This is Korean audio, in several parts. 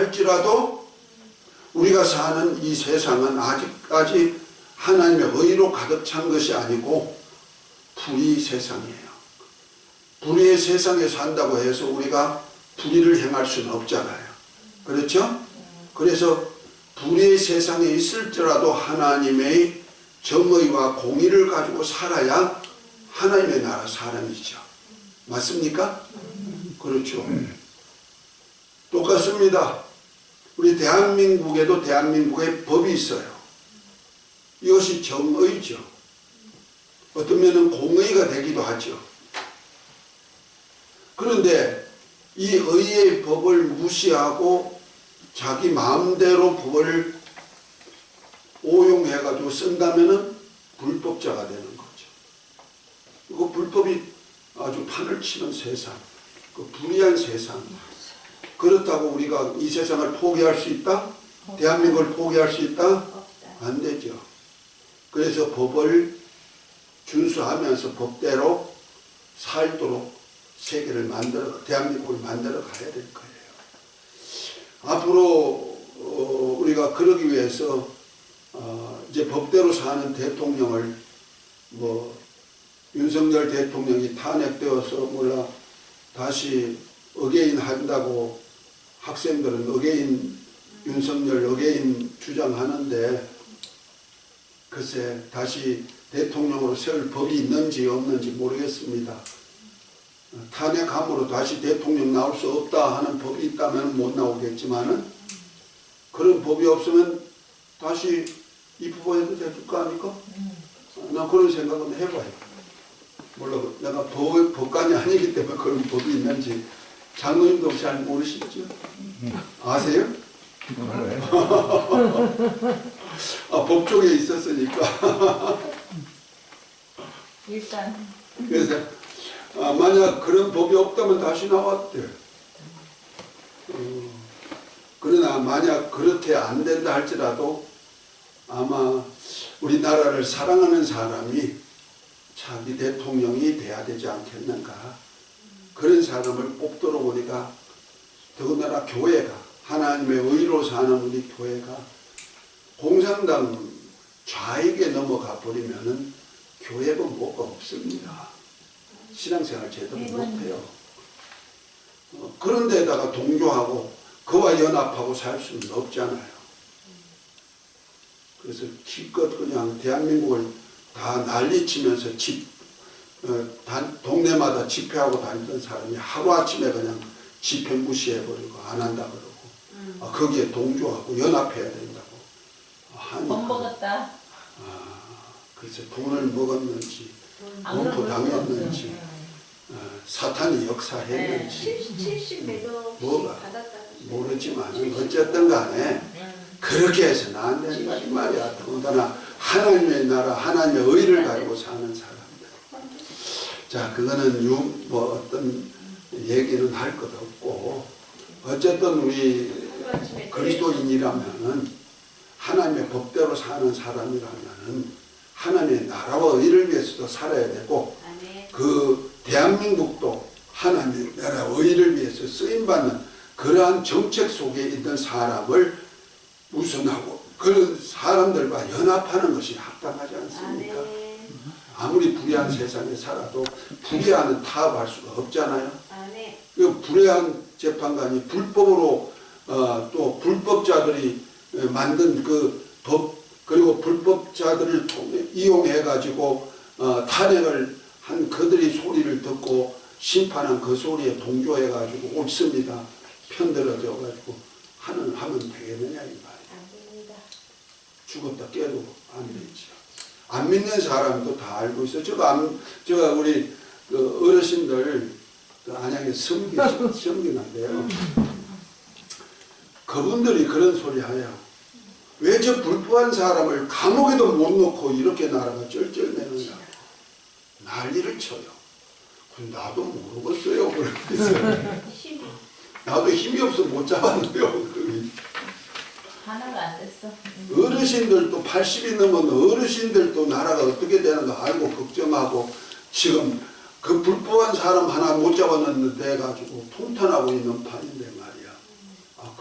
할지라도 우리가 사는 이 세상은 아직까지 하나님의 의로 가득 찬 것이 아니고 불의 세상이에요. 불의의 세상에 산다고 해서 우리가 불의를 행할 수는 없잖아요. 그렇죠? 그래서 불의의 세상에 있을지라도 하나님의 정의와 공의를 가지고 살아야 하나님의 나라 사람이죠. 맞습니까? 그렇죠. 똑같습니다. 우리 대한민국에도 대한민국의 법이 있어요. 이것이 정의죠. 어떤 면은 공의가 되기도 하죠. 그런데 이 의의 법을 무시하고 자기 마음대로 법을 오용해가지고 쓴다면은 불법자가 되는 거죠. 그 불법이 아주 판을 치는 세상, 그 불의한 세상. 그렇다고 우리가 이 세상을 포기할 수 있다? 대한민국을 포기할 수 있다? 안 되죠. 그래서 법을 준수하면서 법대로 살도록 세계를 대한민국을 만들어 가야 될 거예요. 앞으로 우리가 그러기 위해서 이제 법대로 사는 대통령을 윤석열 대통령이 탄핵되어서 다시 어게인 한다고 학생들은 윤석열 어게인 주장하는데 글쎄 다시 대통령으로 세울 법이 있는지 없는지 모르겠습니다. 탄핵함으로 다시 대통령 나올 수 없다 하는 법이 있다면 못 나오겠지만은 그런 법이 없으면 다시 입후보해도 될 거 아닙니까? 난 그런 생각은 해봐요. 몰라, 내가 법관이 아니기 때문에 그런 법이 있는지 장로님도 잘 모르시죠? 아세요? 법 쪽에 있었으니까. 일단. 그래서 만약 그런 법이 없다면 다시 나왔대. 그러나 만약 그렇게 안 된다 할지라도 아마 우리나라를 사랑하는 사람이 자기 대통령이 돼야 되지 않겠는가. 그런 사람을 뽑도록 우리가 더군다나 교회가 하나님의 의로 사는 우리 교회가 공산당 좌익에 넘어가 버리면은 교회가 뭐가 없습니다. 신앙생활 제대로 못해요. 그런 데다가 동조하고 그와 연합하고 살 수는 없잖아요. 그래서 기껏 그냥 대한민국을 다 난리치면서 동네마다 집회하고 다니던 사람이 하루아침에 그냥 집회 무시해버리고 안 한다 그러고 거기에 동조하고 연합해야 된다고 하니까 돈 먹었다. 글쎄 돈을 먹었는지 공포 당했는지 사탄이 역사했는지 70매도 뭐가 받았다는 모르지만 어쨌든 간에 그렇게 해서는 안 된다 이 말이야. 더군다나 하나님의 나라 하나님의 의를 가지고 사는 사람들. 자, 그거는 어떤 얘기는 할 것 없고 어쨌든 우리 그리스도인이라면은 하나님의 법대로 사는 사람이라면은 하나님의 나라와 의를 위해서도 살아야 되고 그 대한민국도 하나님의 나라 의를 위해서 쓰임받는 그러한 정책 속에 있는 사람을 우선하고 그런 사람들과 연합하는 것이 합당하지 않습니까? 아무리 불의한 세상에 살아도 불의하는 타협할 수가 없잖아요. 그 불의한 재판관이 불법으로 또 불법자들이 만든 그 법 그리고 불법자들을 이용해 가지고 탄핵을 한 그들이 소리를 듣고 심판한 그 소리에 동조해 가지고 옳습니다. 편들어져 가지고 하면 되겠느냐 이 말이에요. 죽었다 깨도 안 되죠. 안 믿는 사람도 다 알고 있어요. 제가 우리 그 어르신들 그 안양에 섬기는데요. 그분들이 그런 소리 해요. 왜 저 불법한 사람을 감옥에도 못 넣고 이렇게 나라가 쩔쩔매느냐. 난리를 쳐요. 나도 모르겠어요. 그랬어요. 나도 힘이 없어 못 잡았는데요. 하나가 안 됐어. 어르신들도 80이 넘은 어르신들도 나라가 어떻게 되는가 알고 걱정하고 지금 그 불법한 사람 하나 못 잡아놨는데 해가지고 통탄하고 있는 판인데 말이야.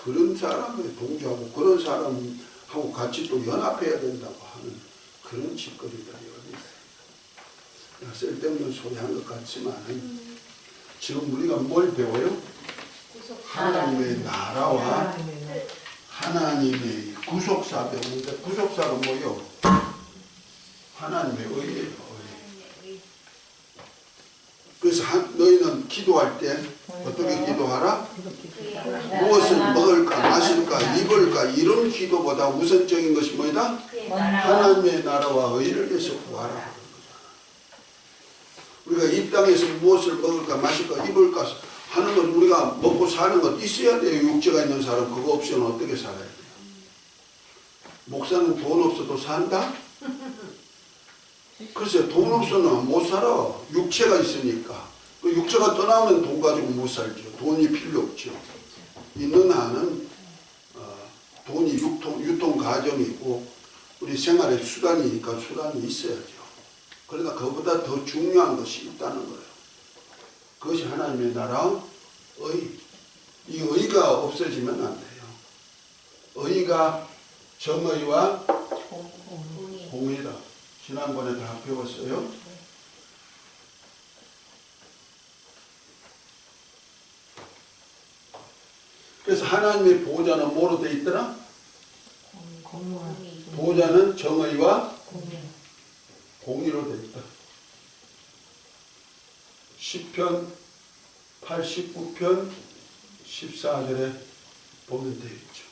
그런 사람에 동조하고 그런 사람하고 같이 또 연합해야 된다고 하는 그런 짓거리들이 어디 있어요. 쓸데없는 소리 한 것 같지만 지금 우리가 뭘 배워요? 하나님의 나라와 하나님의 구속사 배우는데 구속사가 뭐예요? 하나님의 의예요. 의. 그래서 너희는 기도할 때 어떻게 기도하라? 무엇을 먹을까 마실까 입을까 이런 기도보다 우선적인 것이 뭐다? 하나님의 나라와 의를 위해서 구하라. 우리가 이 땅에서 무엇을 먹을까 마실까 입을까 하는 건 우리가 먹고 사는 것 있어야 돼요. 육체가 있는 사람 그거 없이는 어떻게 살아야 돼요? 목사는 돈 없어도 산다? 글쎄 돈 없어는 못 살아. 육체가 있으니까. 그 육체가 떠나면 돈 가지고 못 살죠. 돈이 필요 없죠. 있는 한은 돈이 유통 과정이고 우리 생활의 수단이니까 수단이 있어야죠. 그러나 그보다 더 중요한 것이 있다는 거예요. 그것이 하나님의 나라 의. 이 의가 없어지면 안 돼요. 의가 정의와 공의다. 지난번에 다 배웠어요. 그래서 하나님의 보호자는 뭐로 되어 있더라? 보호자는 정의와 공의로 되어 있다. 시편 89편 14절에 보면 되어 있죠.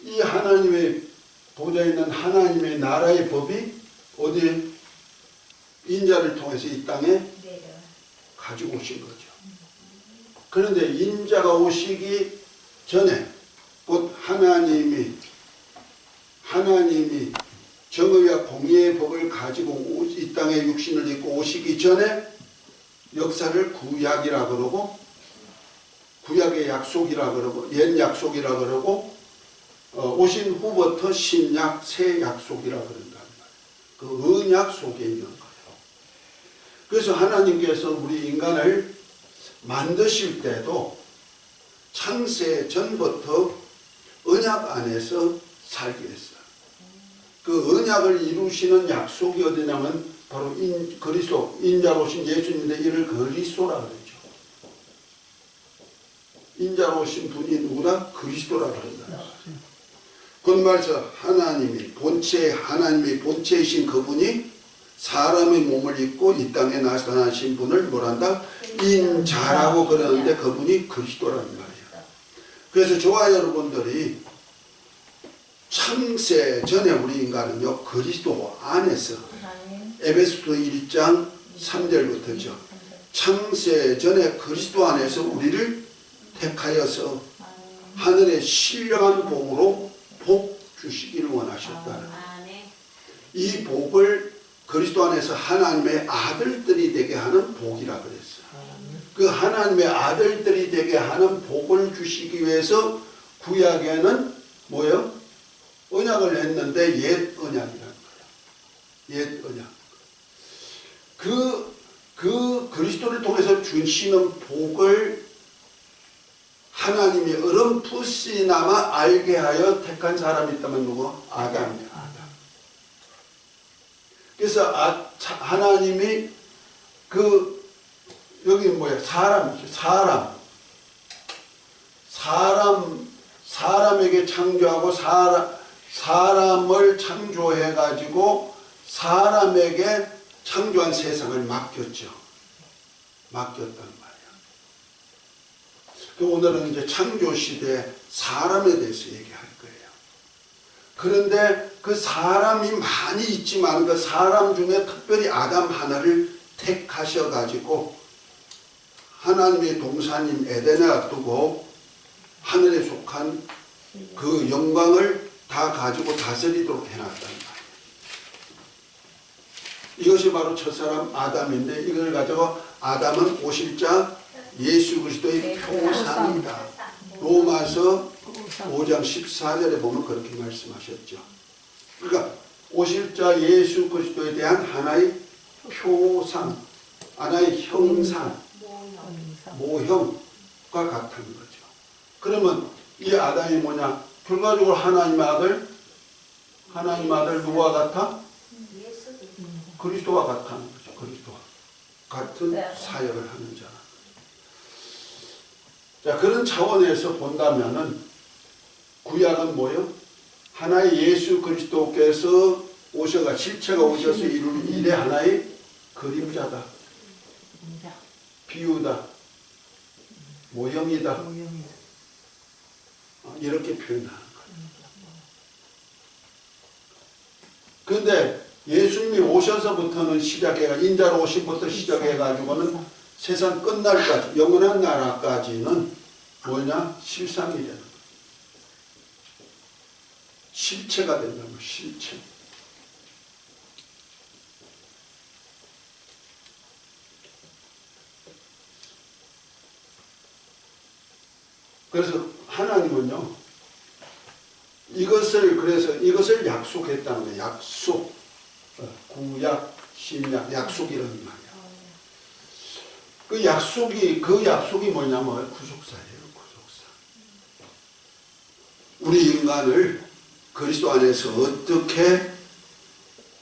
이 하나님의 보좌에 있는 하나님의 나라의 법이 어디에? 인자를 통해서 이 땅에 가지고 오신 거죠. 그런데 인자가 오시기 전에 곧 하나님이 정의와 공의의 법을 가지고 이 땅에 육신을 입고 오시기 전에 역사를 구약이라 그러고 구약의 약속이라 그러고 옛 약속이라 그러고 오신 후부터 신약 새 약속이라 그런단 말이에요. 그 언약 속에 있는 거예요. 그래서 하나님께서 우리 인간을 만드실 때도 창세 전부터 언약 안에서 살게 했어요. 그 언약을 이루시는 약속이 어디냐면 바로 그리스도, 인자로 오신 예수님인데 이를 그리스도라 그러죠. 인자로 오신 분이 누구다? 그리스도라 그런다. 그 말에서 하나님의 본체이신 그분이 사람의 몸을 입고 이 땅에 나타나신 분을 뭐란다? 인자라고 그러는데 그분이 그리스도라는 말이에요. 그래서 저와 여러분들이 창세 전에 우리 인간은요 그리스도 안에서 에베소서 1장 3절부터죠. 창세 전에 그리스도 안에서 우리를 택하여서 하늘의 신령한 복으로 복 주시기를 원하셨다는 이 복을 그리스도 안에서 하나님의 아들들이 되게 하는 복이라 그랬어요. 그 하나님의 아들들이 되게 하는 복을 주시기 위해서 구약에는 뭐예요? 언약을 했는데 옛 언약이라는 거예요. 옛 언약. 그 그리스도를 통해서 주시는 복을 하나님이 어렴풋이나마 알게 하여 택한 사람이 있다면 누구? 아담이에요. 아담. 그래서 하나님이 여기 뭐야? 사람에게 창조하고 사람을 창조해 가지고 사람에게 창조한 세상을 맡겼죠. 맡겼단 말이야. 오늘은 이제 창조 시대 사람에 대해서 얘기할 거예요. 그런데 그 사람이 많이 있지만 그 사람 중에 특별히 아담 하나를 택하셔 가지고 하나님의 동산인 에덴에 두고 하늘에 속한 그 영광을 다 가지고 다스리도록 해놨단 말이에요. 이것이 바로 첫사람 아담인데 이걸 가지고 아담은 오실자 예수 그리스도의 표상이다. 로마서 5장 14절에 보면 그렇게 말씀하셨죠. 그러니까 오실자 예수 그리스도에 대한 하나의 표상, 하나의 형상, 모형과 같은 거죠. 그러면 이 아담이 뭐냐? 결과적으로 하나님의 아들, 하나님 아들 누구와 같아? 그리스도와 같다는 거죠. 그리스도와 같은 사역을 하는 자. 자, 그런 차원에서 본다면은 구약은 뭐요? 하나의 예수 그리스도께서 오셔가 실체가 오셔서 이룰 일의 하나의 그림자다. 비유다. 모형이다. 이렇게 표현하는 거예요. 그런데 예수님이 오셔서부터는 시작해가 인자로 오신부터 시작해가지고는 세상 끝날까지 영원한 나라까지는 뭐냐? 실상이 되는 거예요. 실체가 된다는 거예요. 실체. 그래서 하나님은요, 이것을 약속했다는 거예요. 약속. 구약, 신약, 약속이라는 말이야. 그 약속이 뭐냐면 구속사예요. 구속사. 우리 인간을 그리스도 안에서 어떻게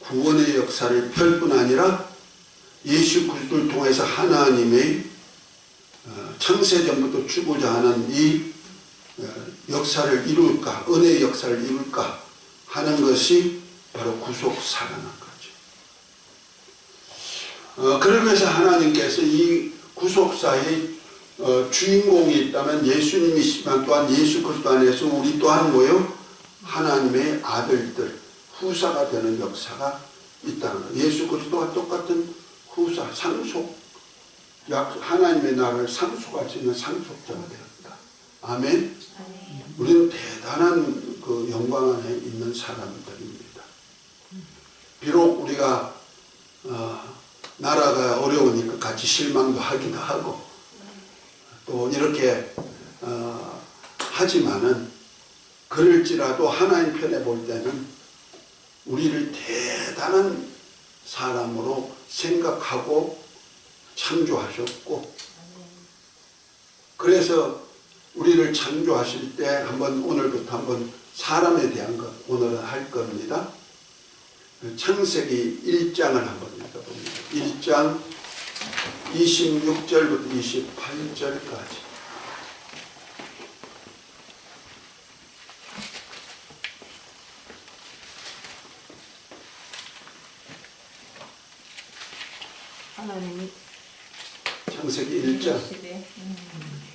구원의 역사를 펼 뿐 아니라 예수 그리스도를 통해서 하나님의 창세전부터 주고자 하는 이 역사를 이룰까, 은혜의 역사를 이룰까 하는 것이 바로 구속사라는 거죠. 그러기 위해서 하나님께서 이 구속사의 주인공이 있다면 예수님이시지만 또한 예수 그리스도 안에서 우리 또한 뭐요? 하나님의 아들들, 후사가 되는 역사가 있다는 거예요. 예수 그리스도와 똑같은 후사, 상속, 하나님의 나라를 상속할 수 있는 상속자가 되었다. 아멘. 우리는 대단한 그 영광 안에 있는 사람들입니다. 비록 우리가 나라가 어려우니까 같이 실망도 하기도 하고 또 이렇게 하지만은 그럴지라도 하나님 편에 볼 때는 우리를 대단한 사람으로 생각하고 창조하셨고, 그래서 우리를 창조하실 때 오늘부터 한번 사람에 대한 것 오늘은 할 겁니다. 창세기 1장을 한번 읽어봅니다. 1장 26절부터 28절까지. 하나님이 창세기 1장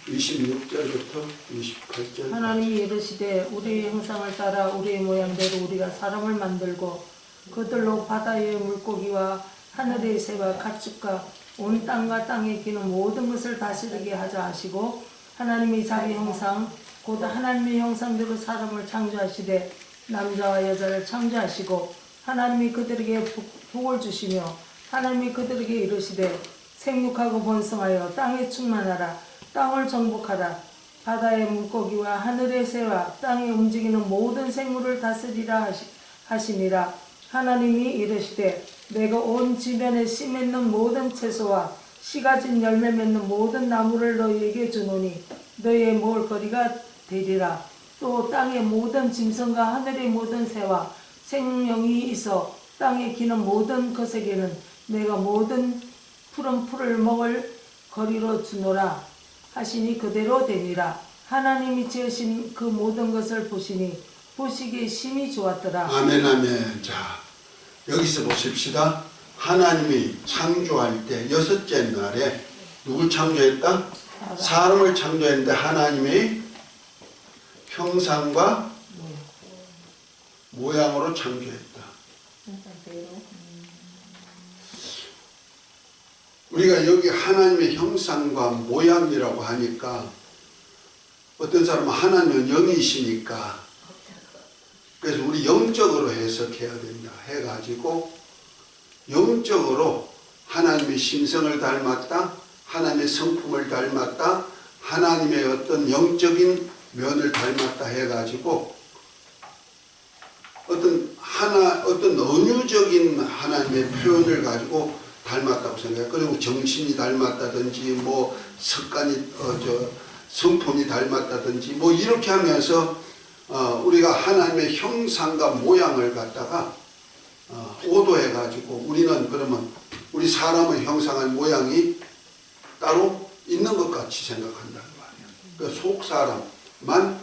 26절부터 28절. 하나님이 이르시되 우리의 형상을 따라 우리의 모양대로 우리가 사람을 만들고 그들로 바다의 물고기와 하늘의 새와 가축과 온 땅과 땅에 기는 모든 것을 다스리게 하자 하시고, 하나님이 자기 형상 곧 하나님의 형상대로 사람을 창조하시되 남자와 여자를 창조하시고, 하나님이 그들에게 복을 주시며 하나님이 그들에게 이르시되 생육하고 번성하여 땅에 충만하라. 땅을 정복하라. 바다의 물고기와 하늘의 새와 땅에 움직이는 모든 생물을 다스리라 하시니라. 하나님이 이르시되 내가 온 지면에 씨 맺는 모든 채소와 씨 가진 열매 맺는 모든 나무를 너희에게 주노니 너희의 먹을거리가 되리라. 또 땅의 모든 짐승과 하늘의 모든 새와 생명이 있어 땅에 기는 모든 것에게는 내가 모든 푸른 풀을 먹을 거리로 주노라 하시니 그대로 되니라. 하나님이 지으신 그 모든 것을 보시니 보시기에 심히 좋았더라. 아멘, 아멘. 자, 여기서 보십시다. 하나님이 창조할 때 여섯째 날에 누굴 창조했다? 사람을 창조했는데 하나님의 형상과 모양으로 창조했다. 우리가 여기 하나님의 형상과 모양이라고 하니까 어떤 사람은 하나님은 영이시니까 그래서 우리 영적으로 해석해야 된다 해가지고 영적으로 하나님의 심성을 닮았다, 하나님의 성품을 닮았다, 하나님의 어떤 영적인 면을 닮았다 해가지고 어떤 은유적인 하나님의 표현을 가지고 닮았다고 생각해요. 그리고 정신이 닮았다든지 뭐 습관이 성품이 닮았다든지 뭐 이렇게 하면서 우리가 하나님의 형상과 모양을 갖다가 오도해 가지고 우리는 그러면 우리 사람의 형상과 모양이 따로 있는 것 같이 생각한다는 말이에요. 그 속 사람만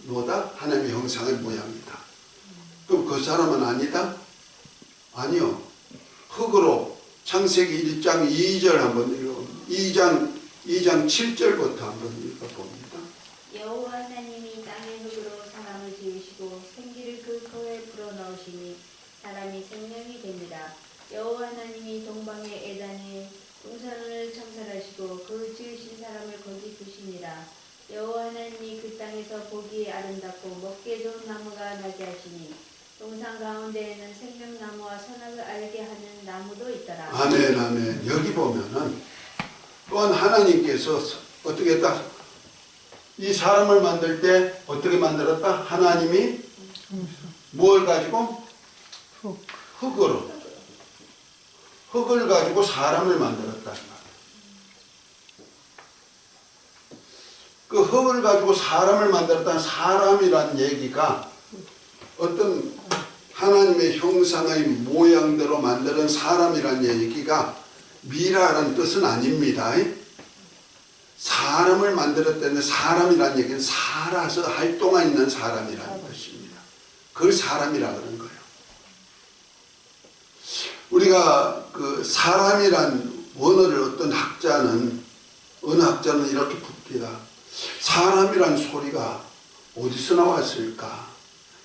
뭐다? 하나님의 형상의 모양이다. 그럼 그 사람은 아니다? 아니요. 흙으로 창세기 1장 2절 한번 읽어. 2장 7절부터 한번 읽어봅니다. 여호와 하나님이 땅의 흙으로 사람을 지으시고 생기를 그 코에 불어넣으시니 사람이 생명이 됩니다. 여호와 하나님이 동방의 에단에 동산을 창설하시고 그 지으신 사람을 거기 두시니라. 여호와 하나님이 그 땅에서 보기에 아름답고 먹기에 좋은 나무가 나게 하시니 동산 가운데에는 생명나무와 선악을 알게 하는 나무도 있더라. 아멘, 아멘. 여기 보면은 또한 하나님께서 어떻게 했다? 이 사람을 만들 때 어떻게 만들었다? 하나님이 뭘 가지고? 흙으로. 흙을 가지고 사람을 만들었다. 그 흙을 가지고 사람을 만들었다는 사람이라는 얘기가 어떤 하나님의 형상의 모양대로 만드는 사람이라는 얘기가 미라라는 뜻은 아닙니다. 사람을 만들었다는 사람이라는 얘기는 살아서 활동하 있는 사람이라는 것입니다. 그걸 사람이라 그런 거예요. 우리가 그 사람이란 원어를 어떤 학자는 어느 학자는 이렇게 풉니다. 사람이란 소리가 어디서 나왔을까?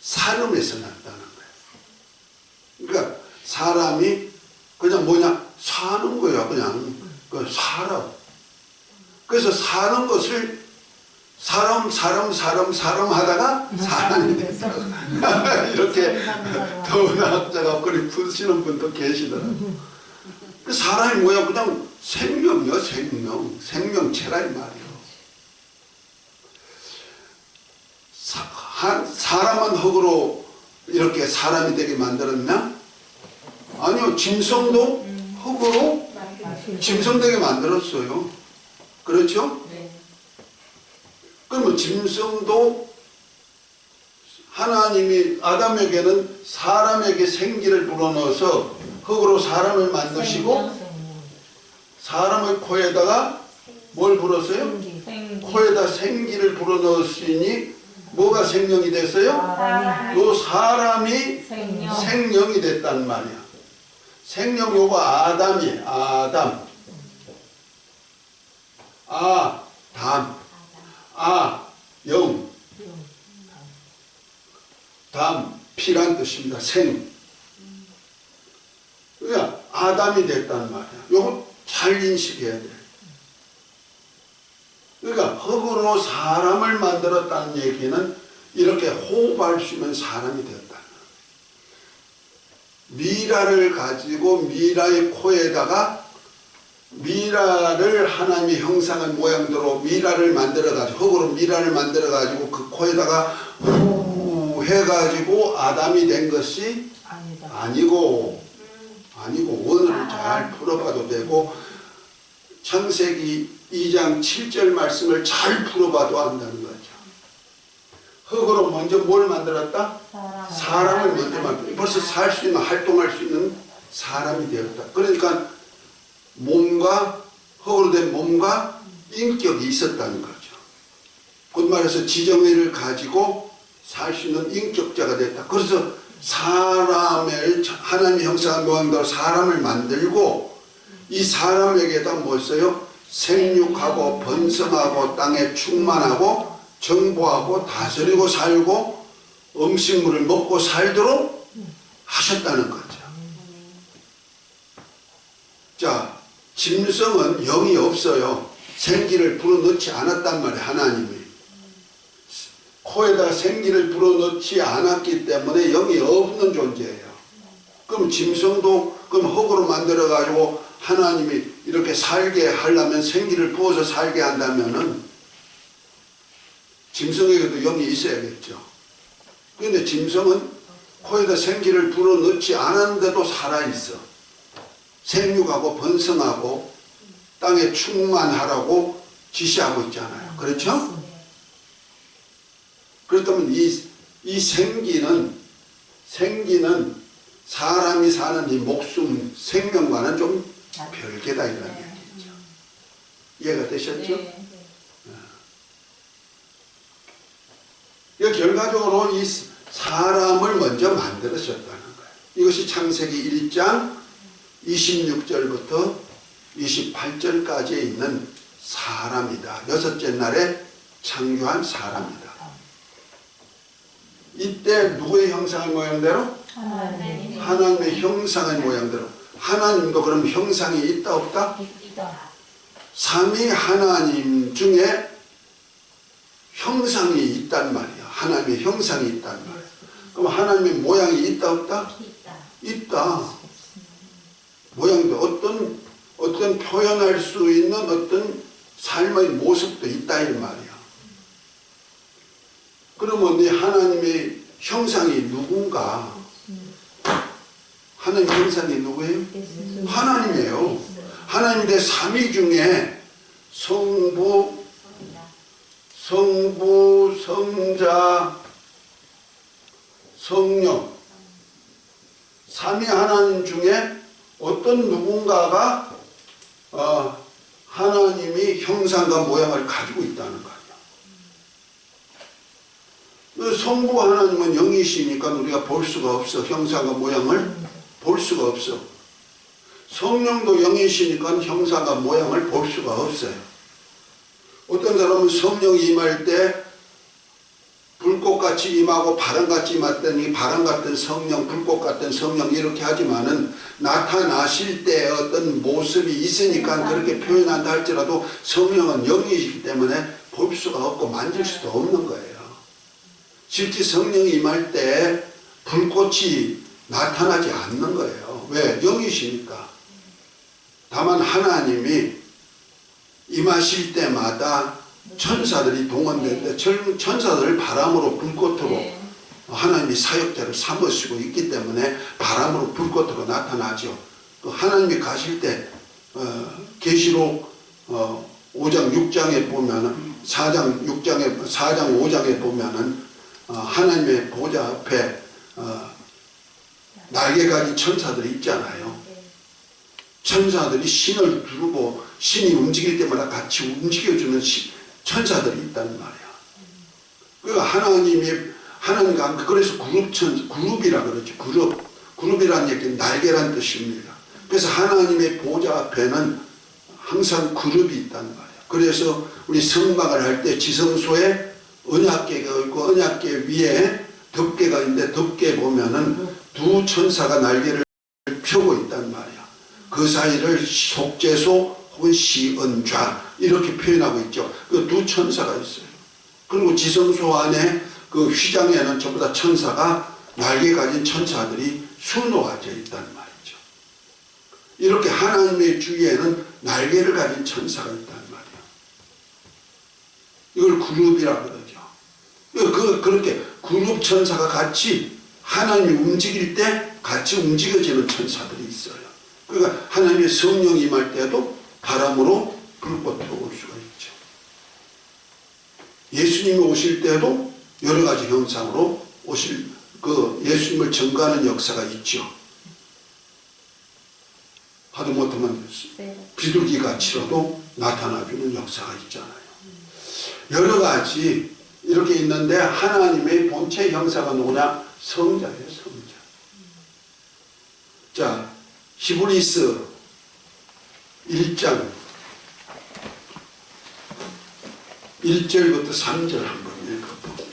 사람에서 났다는 거예요. 그러니까 사람이 그냥 뭐냐? 사는 거야. 그냥 살아. 그래서 사는 것을 사람 하다가 사람이 됐다. 이렇게 더운 학자가 그리 푸시는 분도 계시더라고요. 사람이 뭐야? 그냥 생명이요. 생명체라 이 말이에요. 사람은 흙으로 이렇게 사람이 되게 만들었나? 아니요. 짐승도 흙으로 짐승 되게 만들었어요. 그렇죠? 네. 그러면 짐승도 하나님이 아담에게는 사람에게 생기를 불어넣어서 흙으로 사람을 만드시고 사람의 코에다가 뭘 불었어요? 코에다 생기를 불어넣으시니 뭐가 생명이 됐어요? 요 사람이 생명이 됐단 말이야. 생명 요거 아담이 아담 영 담 피란 뜻입니다. 생. 그러니까 아담이 됐단 말이야. 요거 잘 인식해야 돼. 그러니까 흙으로 사람을 만들었다는 얘기는 이렇게 호흡할 수 있는 사람이 되었다. 미라를 가지고 미라의 코에다가 미라를 하나님의 형상의 모양대로 미라를 만들어가지고 흙으로 미라를 만들어가지고 그 코에다가 후 해가지고 아담이 된 것이 아니고 원어를 잘 풀어봐도 되고 창세기 2장 7절 말씀을 잘 풀어봐도 안다는 거죠. 흙으로 먼저 뭘 만들었다? 사람을 먼저 만들었다. 벌써 살 수 있는 활동할 수 있는 사람이 되었다. 그러니까 몸과 흙으로 된 몸과 인격이 있었다는 거죠. 곧 말해서 지정의를 가지고 살 수 있는 인격자가 됐다. 그래서 사람을 하나님의 형상의 모양대로 사람을 만들고 이 사람에게다 뭘 써요? 생육하고 번성하고 땅에 충만하고 정보하고 다스리고 살고 음식물을 먹고 살도록 하셨다는 거죠. 자, 짐승은 영이 없어요. 생기를 불어넣지 않았단 말이에요. 하나님이 코에다 생기를 불어넣지 않았기 때문에 영이 없는 존재예요. 그럼 짐승도 그럼 흙으로 만들어 가지고 하나님이 이렇게 살게 하려면 생기를 부어서 살게 한다면은 짐승에게도 영이 있어야겠죠. 그런데 짐승은 코에다 생기를 불어넣지 않았는데도 살아있어. 생육하고 번성하고 땅에 충만하라고 지시하고 있잖아요. 그렇죠? 그렇다면 이 생기는 사람이 사는 이 목숨, 생명과는 좀 별개다 이런 얘기죠. 이해가 되셨죠? 결과적으로 이 사람을 먼저 만들으셨다는 거예요. 이것이 창세기 1장 26절부터 28절까지에 있는 사람이다. 여섯째 날에 창조한 사람이다. 이때 누구의 형상의 모양대로? 하나님의 형상의 모양대로. 하나님도 그럼 형상이 있다 없다? 있다. 삼위 하나님 중에 형상이 있단 말이야. 하나님의 형상이 있단 말이야. 그럼 하나님의 모양이 있다 없다? 있다. 모양도 어떤 표현할 수 있는 어떤 삶의 모습도 있다 이 말이야. 그러면 이 하나님의 형상이 누군가? 하나님 형상이 누구예요? 하나님이에요. 하나님의 삼위 중에 성부, 성자, 성령 삼위 하나님 중에 어떤 누군가가 하나님이 형상과 모양을 가지고 있다는 거예요. 성부 하나님은 영이시니까 우리가 볼 수가 없어. 형상과 모양을 볼 수가 없어. 성령도 영이시니까 형상과 모양을 볼 수가 없어요. 어떤 사람은 성령이 임할 때 불꽃같이 임하고 바람같이 임했더니 바람 같은 성령, 불꽃 같은 성령 이렇게 하지만은 나타나실 때 어떤 모습이 있으니까 그렇게 표현한다 할지라도 성령은 영이시기 때문에 볼 수가 없고 만질 수도 없는 거예요. 실제 성령이 임할 때 불꽃이 나타나지 않는 거예요. 왜? 영이시니까. 다만 하나님이 임하실 때마다 천사들이 동원되는데 천사들을 바람으로 불꽃으로 하나님이 사역자를 삼으시고 있기 때문에 바람으로 불꽃으로 나타나죠. 하나님이 가실 때 계시록 5장 6장에 보면은 4장 5장에 보면은 하나님의 보좌 앞에 날개 가진 천사들이 있잖아요. 천사들이 신을 두르고 신이 움직일 때마다 같이 움직여주는 천사들이 있다는 말이야. 그러니까 하나님과 그래서 그룹이라 그러죠. 그룹이라는 얘기는 날개란 뜻입니다. 그래서 하나님의 보좌 앞에는 항상 그룹이 있다는 말이야. 그래서 우리 성막을 할 때 지성소에 언약궤가 있고 언약궤 위에 덮개가 있는데 덮개 보면은 두 천사가 날개를 펴고 있단 말이야. 그 사이를 속죄소 혹은 시언좌 이렇게 표현하고 있죠. 그 두 천사가 있어요. 그리고 지성소 안에 그 휘장에는 전부 다 천사가 날개 가진 천사들이 수놓아져 있단 말이죠. 이렇게 하나님의 주위에는 날개를 가진 천사가 있단 말이야. 이걸 그룹이라 그러죠. 그렇게 그룹 천사가 같이 하나님이 움직일 때 같이 움직여지는 천사들이 있어요. 그러니까 하나님의 성령이 임할 때도 바람으로 불꽃으로 올 수가 있죠. 예수님이 오실 때도 여러 가지 형상으로 오실 예수님을 증거하는 역사가 있죠. 하도 못하면 비둘기같이라도 나타나주는 역사가 있잖아요. 여러 가지 이렇게 있는데 하나님의 본체 형상은 누구냐? 성자예요, 성자. 자, 히브리서 1장 1절부터 3절 한번 읽어봅니다.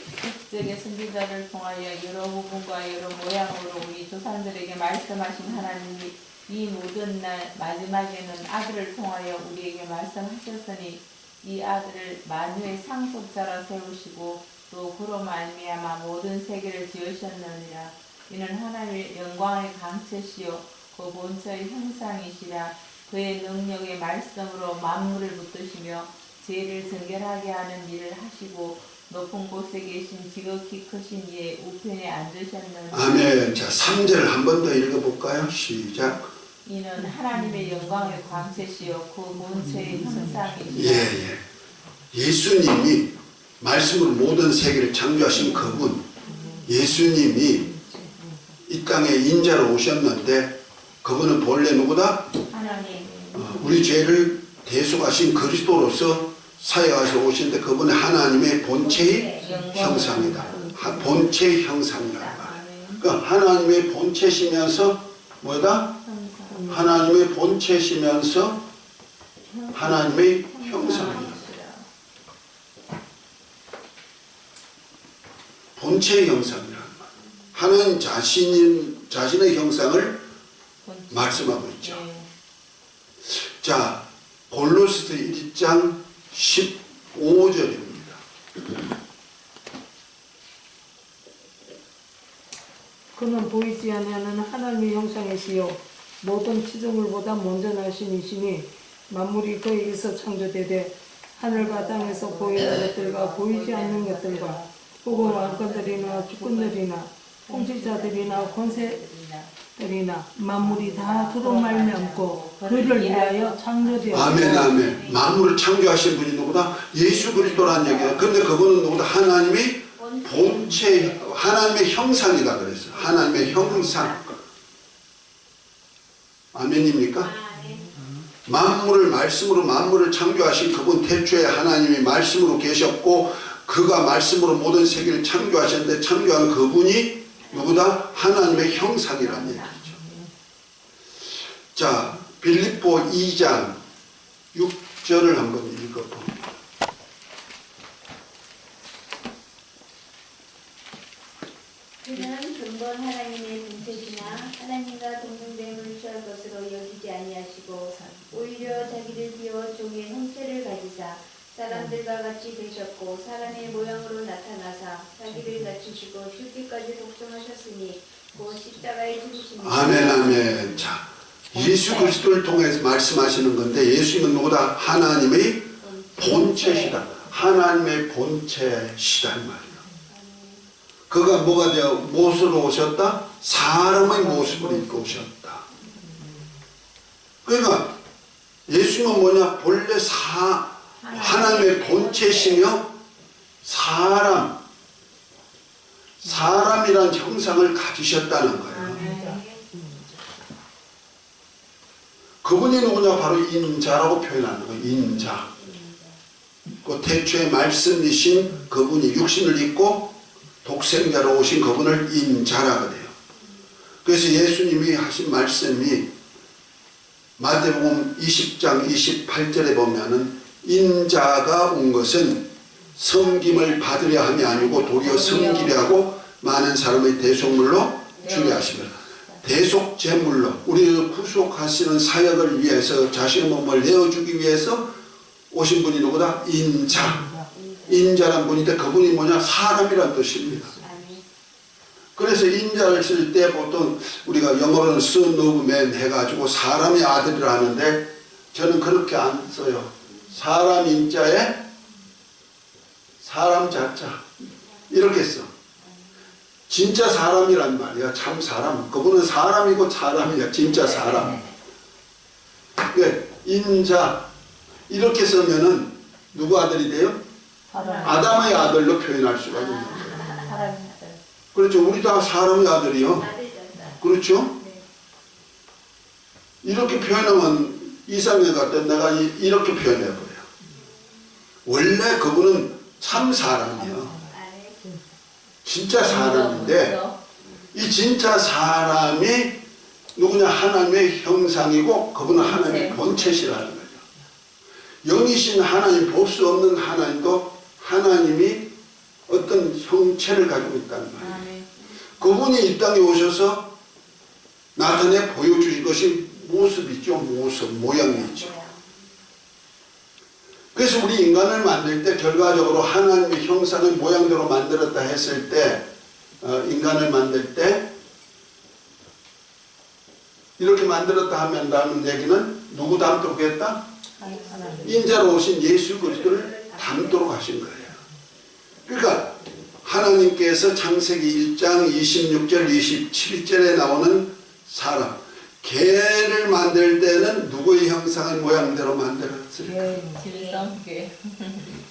적의 선지자를 통하여 여러 부분과 여러 모양으로 우리 조상들에게 말씀하신 하나님이 이 모든 날 마지막에는 아들을 통하여 우리에게 말씀하셨으니 이 아들을 만유의 상속자라 세우시고 또 그로 말미암아 모든 세계를 지으셨느니라. 이는 하나님의 영광의 강체시요 그 본체의 형상이시라. 그의 능력의 말씀으로 만물을 붙드시며 죄를 정결하게 하는 일을 하시고 높은 곳에 계신 지극히 크신 이의 우편에 앉으셨느니라. 아멘. 자, 3절 한 번 더 읽어볼까요? 시작. 이는 하나님의 영광의 광채시요 그 본체의 형상이시라. 예. 예수님이 말씀으로 모든 세계를 창조하신 그분, 예수님이 이 땅에 인자로 오셨는데 그분은 본래 누구다? 하나님. 우리 죄를 대속하신 그리스도로서 사역하셔 오신데 그분은 하나님의 본체의 형상이다. 본체의 형상이란 말이에요. 그러니까 하나님의 본체시면서 뭐다? 하나님의 본체시면서 하나님의 형상이다. 본체의 형상이란 말이에요. 하나님 자신의 형상을 말씀하고 있죠. 자, 골로새서 1장 15절입니다. 그는 보이지 아니하는 하나님의 형상이시요 모든 피조물보다 먼저 나신 이시니 만물이 그에게서 창조되되 하늘과 땅에서 보이는 것들과 보이지 않는 것들과 혹은 왕권들이나 주권들이나 통치자들이나 권세들이나 만물이 다 그로 말미암고 그를 위하여 창조되었고. 아멘, 아멘. 만물을 창조하신 분이 누구다? 예수 그리스도라는 얘기야. 근데 그분은 누구다? 하나님의 본체, 하나님의 형상이다 그랬어요. 하나님의 형상. 아멘입니까? 만물을 말씀으로 만물을 창조하신 그분, 태초에 하나님이 말씀으로 계셨고 그가 말씀으로 모든 세계를 창조하셨는데 창조한 그분이 누구다? 하나님의 형상이라는 얘기죠. 자, 빌립보 2장 6절을 한번 읽어봅니다. 그는 근본 하나님의 본체시나 하나님과 동등됨을 취할 것으로 여기지 아니하시고 오히려 자기를 비워 종의 형체를 가지사 사람들과 같이 되셨고 사람의 모양으로 나타나사 자기를 낮추시고 죽기까지 독성하셨으니 곧 십자가에 죽으십니다. 아멘, 아멘. 자, 예수 그리스도를 통해서 말씀하시는 건데 예수님은 누구다? 하나님의 본체시다. 하나님의 본체시다 이 말이에요. 그가 뭐가 되어 무엇으로 오셨다? 사람의 모습으로 입고 오셨다. 그러니까 예수님은 뭐냐? 본래 하나님의 본체시며 사람이란 형상을 가지셨다는 거예요. 그분이 누구냐? 바로 인자라고 표현하는 거예요. 인자. 그 태초의 말씀이신 그분이 육신을 입고 독생자로 오신 그분을 인자라고 해요. 그래서 예수님이 하신 말씀이 마태복음 20장 28절에 보면은 인자가 온 것은 섬김을 받으려 함이 아니고 도리어 섬기려 하고 많은 사람의 대속물로 주려 하시며 대속제물로 우리를 구속하시는 사역을 위해서 자신의 몸을 내어주기 위해서 오신 분이 누구다? 인자. 인자란 분인데 그분이 뭐냐? 사람이란 뜻입니다. 그래서 인자를 쓸 때 보통 우리가 영어로는 son of man 해가지고 사람의 아들이라 하는데 저는 그렇게 안 써요. 사람 인자에 사람 자자 이렇게 써. 진짜 사람이란 말이야. 참 사람. 그분은 사람이고 사람이야. 진짜 사람. 인자 이렇게 쓰면은 누구 아들이 돼요? 아담의 아들로 표현할 수가 있는 거예요. 그렇죠. 우리 다 사람의 아들이요. 그렇죠. 이렇게 표현하면 이상해 같던 내가 이렇게 표현해버려요. 원래 그분은 참 사람이에요. 진짜 사람인데 이 진짜 사람이 누구냐? 하나님의 형상이고 그분은 하나님의 본체시라는 거죠. 영이신 하나님, 볼 수 없는 하나님도 하나님이 어떤 형체를 가지고 있다는 말이에요. 그분이 이 땅에 오셔서 나타내 보여주실 것이 모습이죠. 모습, 모양이죠. 그래서 우리 인간을 만들 때 결과적으로 하나님의 형상의 모양대로 만들었다 했을 때 인간을 만들 때 이렇게 만들었다 하면 라는 얘기는 누구 닮도록 했다? 인자로 오신 예수 그리스도를 닮도록 하신 거예요. 그러니까 하나님께서 창세기 1장 26절 27절에 나오는 사람 개를 만들 때는 누구의 형상의 모양대로 만들었을까?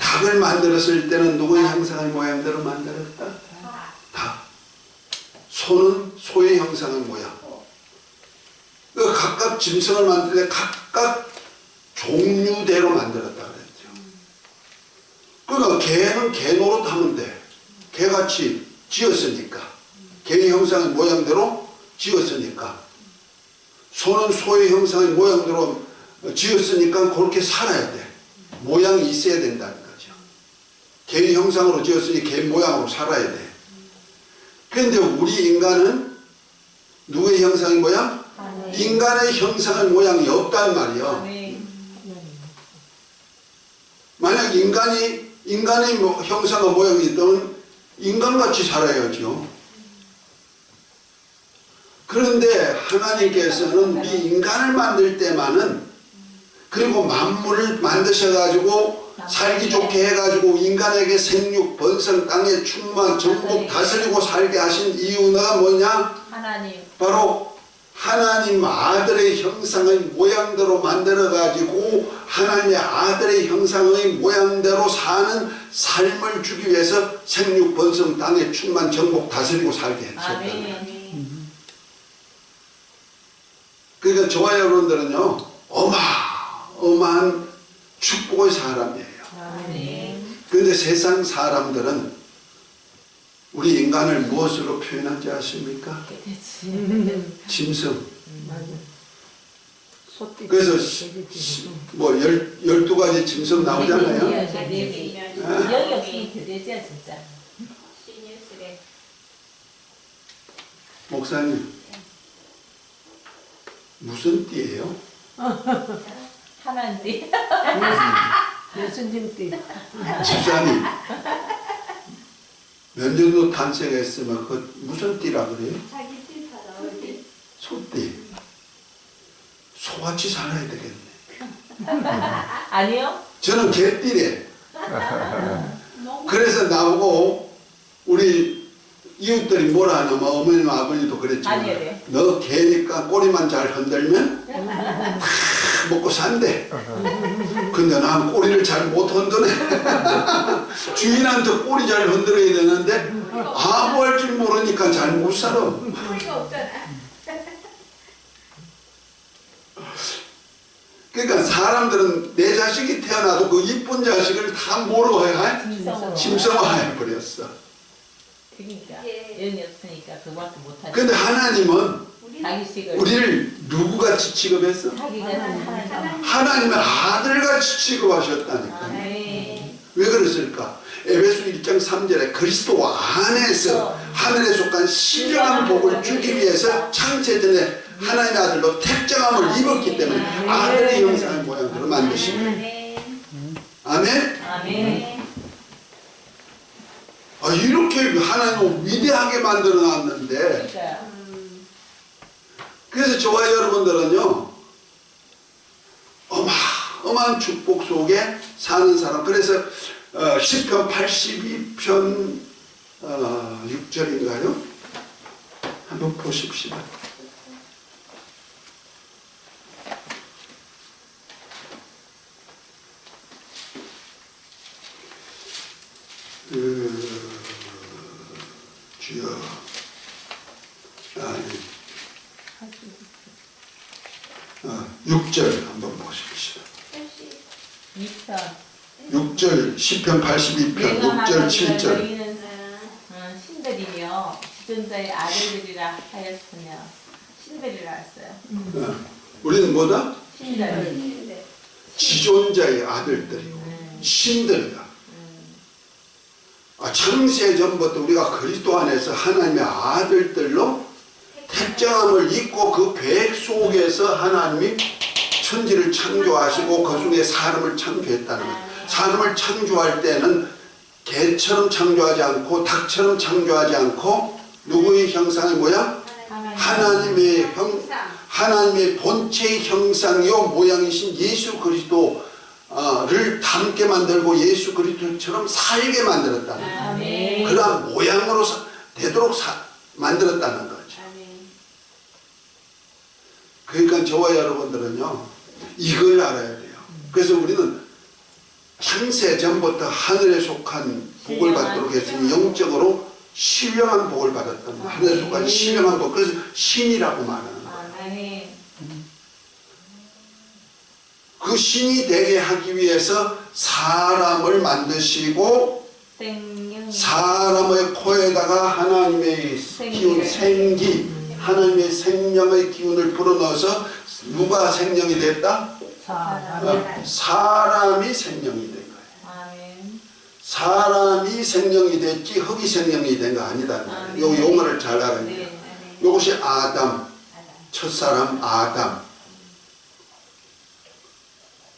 닭을 만들었을 때는 누구의 형상의 모양대로 만들었다? 닭. 소는 소의 형상의 모양. 각각 짐승을 만들 때 각각 종류대로 만들었다 그랬죠. 그러니까 개는 개 노릇하면 돼. 개같이 지었으니까. 개의 형상의 모양대로 지었으니까. 소는 소의 형상의 모양대로 지었으니까 그렇게 살아야 돼. 모양이 있어야 된다는 거죠. 개의 형상으로 지었으니 개 모양으로 살아야 돼. 그런데 우리 인간은 누구의 형상의 모양? 인간의 형상의 모양이 없단 말이요. 만약 인간의 형상의 모양이 있다면 인간같이 살아야죠. 그런데 하나님께서는 우리 인간을 만들 때만은, 그리고 만물을 만드셔가지고 살기 좋게 해가지고 인간에게 생육, 번성, 땅에 충만, 전복 다스리고 살게 하신 이유가 뭐냐? 바로 하나님 아들의 형상의 모양대로 만들어가지고 하나님의 아들의 형상의 모양대로 사는 삶을 주기 위해서 생육, 번성, 땅에 충만, 전복 다스리고 살게 하셨다. 그러니까 저와 여러분들은요, 어마어마한 축복의 사람이에요. 그런데 세상 사람들은 우리 인간을 무엇으로 표현하지 않습니까? 짐승. 그래서 12가지 짐승 나오잖아요. 영이 없으면 교대지야 진짜. 목사님, 무슨 띠예요? 하나인데. 무슨 띠? 집사님, 몇 년도 탄생했으면 그 무슨 띠라 그래요? 자기 띠 다 나오지. 소띠. 소같이 살아야 되겠네. 아니요? 저는 개띠래. 그래서 나보고 우리 이웃들이 뭐라 하냐면 어머님 아버지도 그랬지만, 아니래. 너 개니까 꼬리만 잘 흔들면 다 먹고 산대. 근데 난 꼬리를 잘 못 흔드네. 주인한테 꼬리 잘 흔들어야 되는데 아무 할 줄 모르니까 잘 못 살아. 꼬리가 없잖아. 그러니까 사람들은 내 자식이 태어나도 그 이쁜 자식을 다 뭐로 해? 짐승화해 버렸어. 그러니까 영이 없으니까 그거밖에 못하지. 근데 하나님은 자기식을 우리를 누구같이 취급했어? 자기가 하나님은 아들같이 취급하셨다니까. 왜 그랬을까? 에베소 1장 3절에 그리스도 안에서 하늘에 속한 신령한 복을 주기 위해서 창세전에 하나님의 아들로 택정함을 입었기 때문에 아들의 형상의 모양대로 만드신 거예요. 아멘? 아멘. 이렇게 하나님은 위대하게 만들어 놨는데, 그래서 저와 여러분들은요, 어마어마한 축복 속에 사는 사람. 그래서 시편 82편 6절인가요? 한번 보십시다. 주여, 6절 한번 보십시오. 6절, 시편 82편 6절 7절. 너희는 신들이며 지존자의 아들들이라 하였으며 신들이라 했어요. 우리는 뭐다? 신들. 지존자의 아들들이고 신들이다. 창세전부터 우리가 그리스도 안에서 하나님의 아들들로 택정함을 입고 그 계획 속에서 하나님이 천지를 창조하시고 그 속에 사람을 창조했다는 거예요. 사람을 창조할 때는 개처럼 창조하지 않고 닭처럼 창조하지 않고 누구의 형상의 모양? 하나님의 본체의 형상이요 모양이신 예수 그리스도를 닮게 만들고 예수 그리스도처럼 살게 만들었다는 거예요. 그러한 모양으로 되도록 만들었다는 거죠. 그러니까 저와 여러분들은요 이걸 알아야 돼요. 그래서 우리는 창세 전부터 하늘에 속한 복을 받도록 했으니 영적으로 신령한 복을 받았단 말이에요. 하늘에 속한 신령한 복. 그래서 신이라고 말하는 거예요. 아멘. 그 신이 되게 하기 위해서 사람을 만드시고 생명. 사람의 코에다가 하나님의 기운, 생기, 하나님의 생명의 기운을 불어넣어서 누가 생명이 됐다? 사람이 생명이 된 거예요. 아멘. 사람이 생명이 됐지 흙이 생명이 된 거 아니다. 요 용어를 잘 알아야 돼요. 네. 이것이 아담, 첫사람 아담.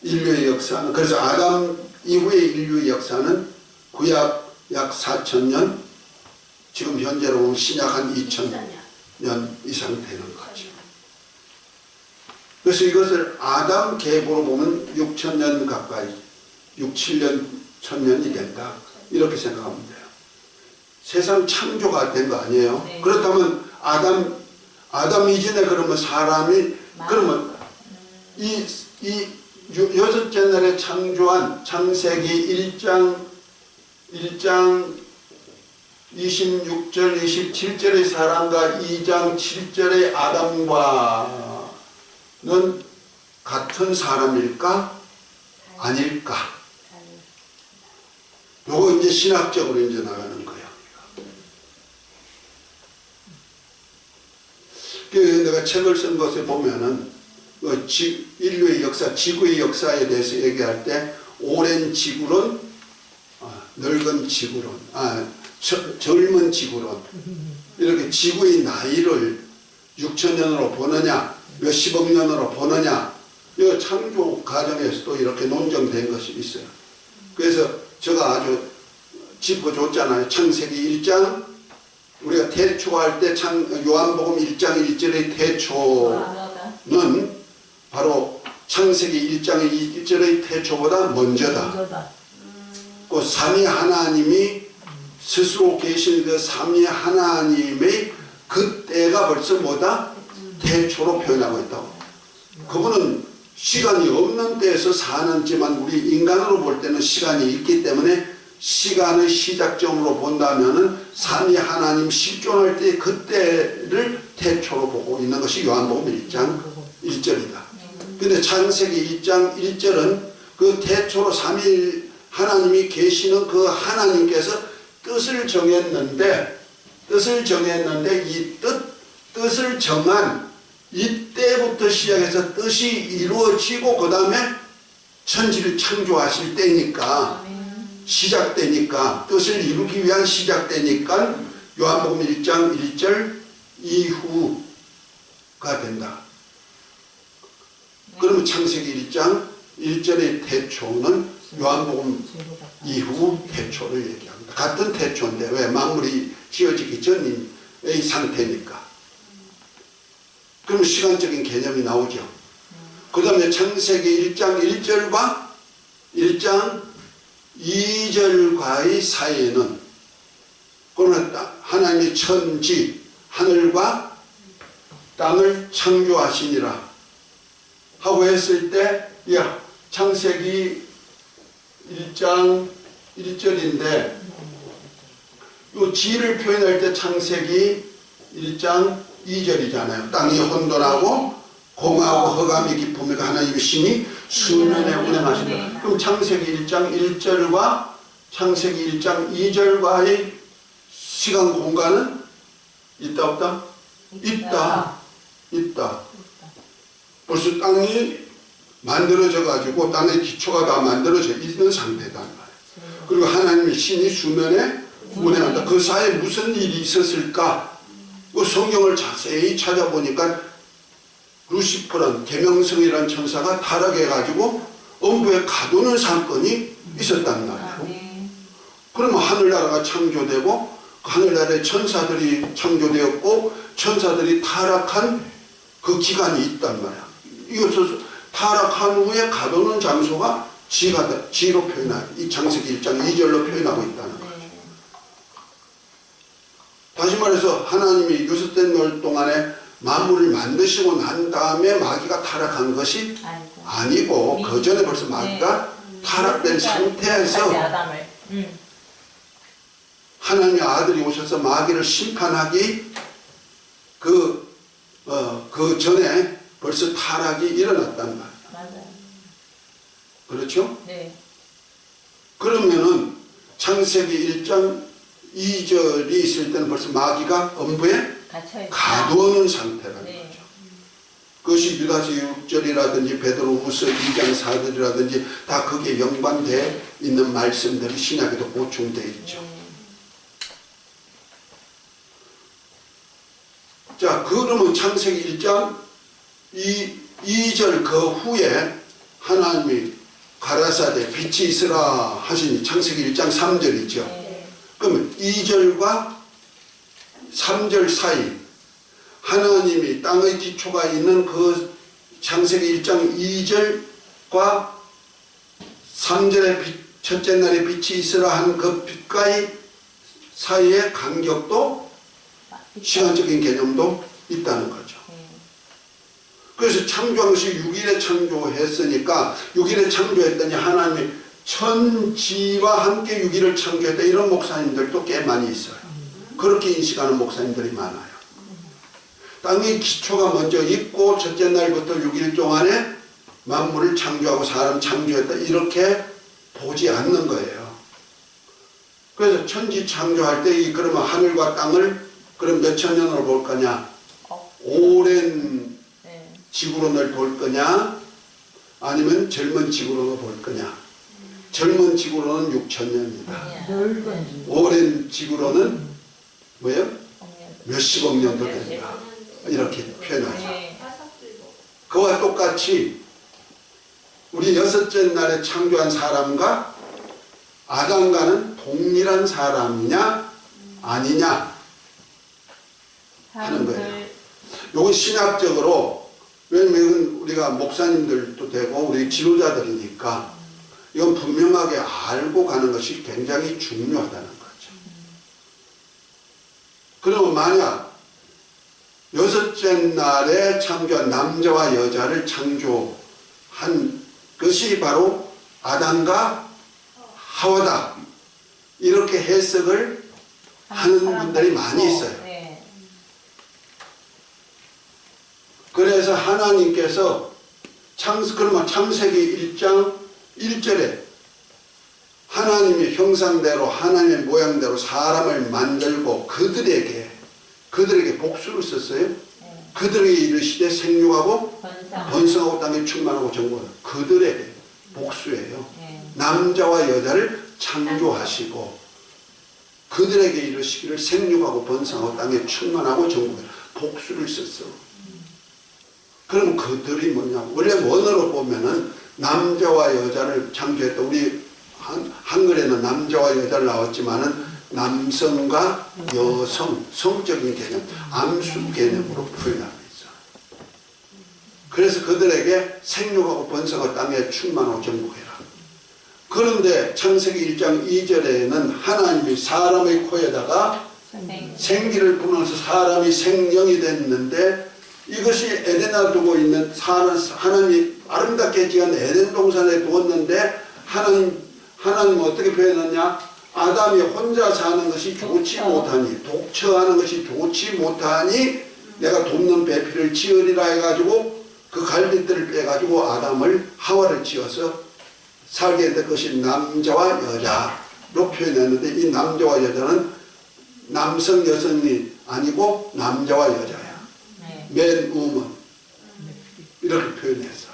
인류의 역사는, 그래서 아담 이후의 인류의 역사는 구약 약 4,000년, 지금 현재로 보면 신약 한 2,000년 이상 되는 거죠. 그래서 이것을 아담 계보로 보면 6,000년 가까이, 6, 7년, 1,000년이 된다. 이렇게 생각하면 돼요. 세상 창조가 된 거 아니에요? 네. 그렇다면 아담 이전에 그러면 사람이, 그러면 이 여섯째 날에 창조한 창세기 1장 26절 27절의 사람과 2장 7절의 아담과는 같은 사람일까? 아닐까? 요거 이제 신학적으로 이제 나가는 거예요. 내가 책을 쓴 것에 보면은 인류의 역사, 지구의 역사에 대해서 얘기할 때 오랜 지구론, 늙은 지구론, 젊은 지구론, 이렇게 지구의 나이를 6,000년으로 보느냐, 몇십억 년으로 보느냐, 이 창조 과정에서도 이렇게 논쟁된 것이 있어요. 그래서 제가 아주 짚어줬잖아요. 창세기 1장, 우리가 태초할 때 요한복음 1장 1절의 태초는 바로 창세기 1장의 1절의 태초보다 먼저다. 그 삼위 하나님이 스스로 계신 그 삼위 하나님의 그때가 벌써 뭐다? 태초로 표현하고 있다고. 그분은 시간이 없는 때에서 사는지만 우리 인간으로 볼 때는 시간이 있기 때문에 시간의 시작점으로 본다면은 삼위 하나님 실존할 때 그때를 태초로 보고 있는 것이 요한복음 1장 1절이다. 근데 창세기 1장 1절은 그 태초로 삼위 하나님이 계시는 그 하나님께서 뜻을 정했는데 이 뜻을 정한 이때부터 시작해서 뜻이 이루어지고 그 다음에 천지를 창조하실 때니까 시작되니까 뜻을 이루기 위한 시작되니까 요한복음 1장 1절 이후가 된다. 그러면 창세기 1장 1절의 태초는 요한복음 이후 태초를 얘기합니다. 같은 태초인데 왜? 만물이 지어지기 전의 상태니까. 그럼 시간적인 개념이 나오죠. 그 다음에 창세기 1장 1절과 1장 2절과의 사이에는 그러면 하나님이 천지, 하늘과 땅을 창조하시니라 하고 했을 때, 창세기 1장 1절인데, 이 지를 표현할 때 창세기 1장 2절이잖아요. 땅이 혼돈하고 공하고 흑암이 깊음이가 하나님의 신이 수면에 운행하신다. 그럼 창세기 1장 1절과 창세기 1장 2절과의 시간 공간은 있다 없다? 있다. 벌써 땅이 만들어져 가지고 땅의 기초가 다 만들어져 있는 상태다. 그리고 하나님의 신이 수면에 운행한다. 그 사이에 무슨 일이 있었을까? 그 성경을 자세히 찾아보니까 루시퍼란 계명성이라는 천사가 타락해가지고 엄부에 가두는 사건이 있었단 말이에요. 그러면 하늘나라가 창조되고 그 하늘나라에 천사들이 창조되었고 천사들이 타락한 그 기간이 있단 말이야. 이것을 타락한 후에 가두는 장소가 지로 표현하고 이 창세기 1장 2절로 표현하고 있다는 거예요. 다시 말해서 하나님이 6째 날 동안에 만물을 만드시고 난 다음에 마귀가 타락한 것이 아니고 그 전에 벌써 마귀가 타락된 상태에서 아담을. 하나님의 아들이 오셔서 마귀를 심판하기 그 전에 벌써 타락이 일어났단 말이에요. 맞아요. 그렇죠? 네. 그러면은 창세기 1장 2절이 있을 때는 벌써 마귀가 음부에 갇혀있다. 가두어놓은 상태라는 네. 거죠. 그것이 유다서 6절이라든지 베드로후서 2장 4절이라든지 다 거기에 연관되어 있는 말씀들이 신약에도 보충되어 있죠. 자, 그러면 창세기 1장 2절 그 후에 하나님이 가라사대 빛이 있으라 하시니 창세기 1장 3절이죠. 네. 그러면 2절과 3절 사이 하나님이 땅의 기초가 있는 그 창세기 1장 2절과 3절의 첫째 날에 빛이 있으라 한 그 빛과의 사이의 간격도 시간적인 개념도 있다는 거죠. 그래서 창조한 것이 6일에 창조했으니까 6일에 창조했더니 하나님이 천지와 함께 6일을 창조했다 이런 목사님들도 꽤 많이 있어요. 그렇게 인식하는 목사님들이 많아요. 땅의 기초가 먼저 있고 첫째 날부터 6일 동안에 만물을 창조하고 사람 창조했다 이렇게 보지 않는 거예요. 그래서 천지 창조할 때 그러면 하늘과 땅을 그럼 몇천 년으로 볼 거냐? 오랜 지구론을 볼 거냐? 아니면 젊은 지구론을 볼 거냐? 젊은 지구론은 6,000년이다. 늙은 오랜 지구론은 뭐예요? 몇십억 년도 된다. 이렇게 표현하죠. 그와 똑같이 우리 여섯째 날에 창조한 사람과 아담과는 동일한 사람이냐 아니냐 하는 거예요. 이건 신학적으로 왜냐면 우리가 목사님들도 되고 우리 지도자들이니까 이건 분명하게 알고 가는 것이 굉장히 중요하다는 거죠. 그러면 만약 여섯째 날에 창조한 남자와 여자를 창조한 것이 바로 아담과 하와다 이렇게 해석을 하는 분들이 많이 있어요. 그래서 하나님께서 그러면 창세기 1장 1절에 하나님의 형상대로 하나님의 모양대로 사람을 만들고 그들에게 복수를 썼어요. 그들에게 이르시되 생육하고 번성하고 땅에 충만하고 정복하라. 그들에게 복수예요. 남자와 여자를 창조하시고 그들에게 이르시기를 생육하고 번성하고 땅에 충만하고 정복하라. 복수를 썼어. 그럼 그들이 뭐냐? 원래 원어로 보면은 남자와 여자를 창조했다. 우리 한글에는 남자와 여자를 나왔지만은 남성과 여성, 성적인 개념, 암수 개념으로 표현하고 있어. 그래서 그들에게 생육하고 번성하고 땅에 충만하고 정복해라. 그런데 창세기 1장 2절에는 하나님이 사람의 코에다가 생기를 불어넣어서 사람이 생명이 됐는데 이것이 에덴에 두고 있는 하나님이 아름답게 지은 에덴 동산에 두었는데 하나님은 어떻게 표현하냐? 아담이 혼자 사는 것이 좋지 못하니 독처하는 것이 좋지 못하니 내가 돕는 배필을 지으리라 해가지고 그 갈빗들을 빼가지고 아담을 하와를 지어서 살게 된 것이 남자와 여자로 표현했는데 이 남자와 여자는 남성 여성이 아니고 남자와 여자야. 맨 우먼 이렇게 표현했어요.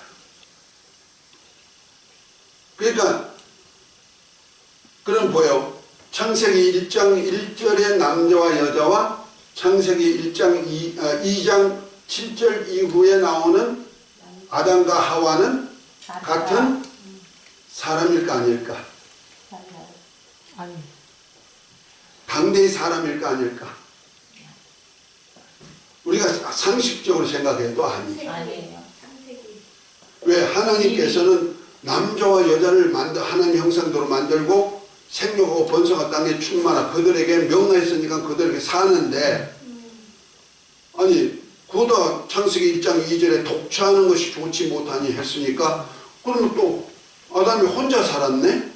그러니까 그럼 보여 창세기 1장 1절의 남자와 여자와 창세기 2장 7절 이후에 나오는 아담과 하와는 같은 사람일까 아닐까? 아니 당대의 사람일까 아닐까? 우리가 상식적으로 생각해도 아니에요. 왜 하나님께서는 남자와 여자를 하나님 형상대로 만들고 생육하고 번성한 땅에 충만하고 그들에게 명하였으니까 그들에게 사는데 아니 그보다 창세기 1장 2절에 독처하는 것이 좋지 못하니 했으니까 그러면 또 아담이 혼자 살았네?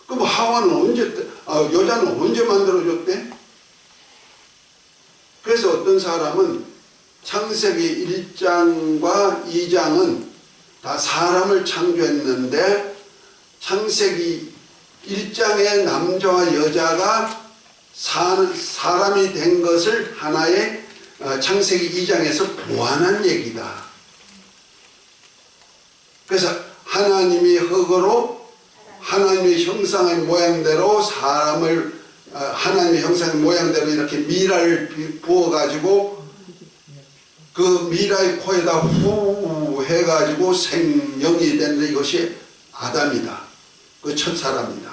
그럼 하와는 여자는 언제 만들어줬대? 그래서 어떤 사람은 창세기 1장과 2장은 다 사람을 창조했는데 창세기 1장의 남자와 여자가 사람이 된 것을 하나의 창세기 2장에서 보완한 얘기다. 그래서 하나님이 흙으로 하나님의 형상의 모양대로 사람을 하나님의 형상의 모양대로 이렇게 미라를 부어가지고 그 미라의 코에다 후 해가지고 생명이 됐는데 이것이 아담이다. 그 첫사람이다.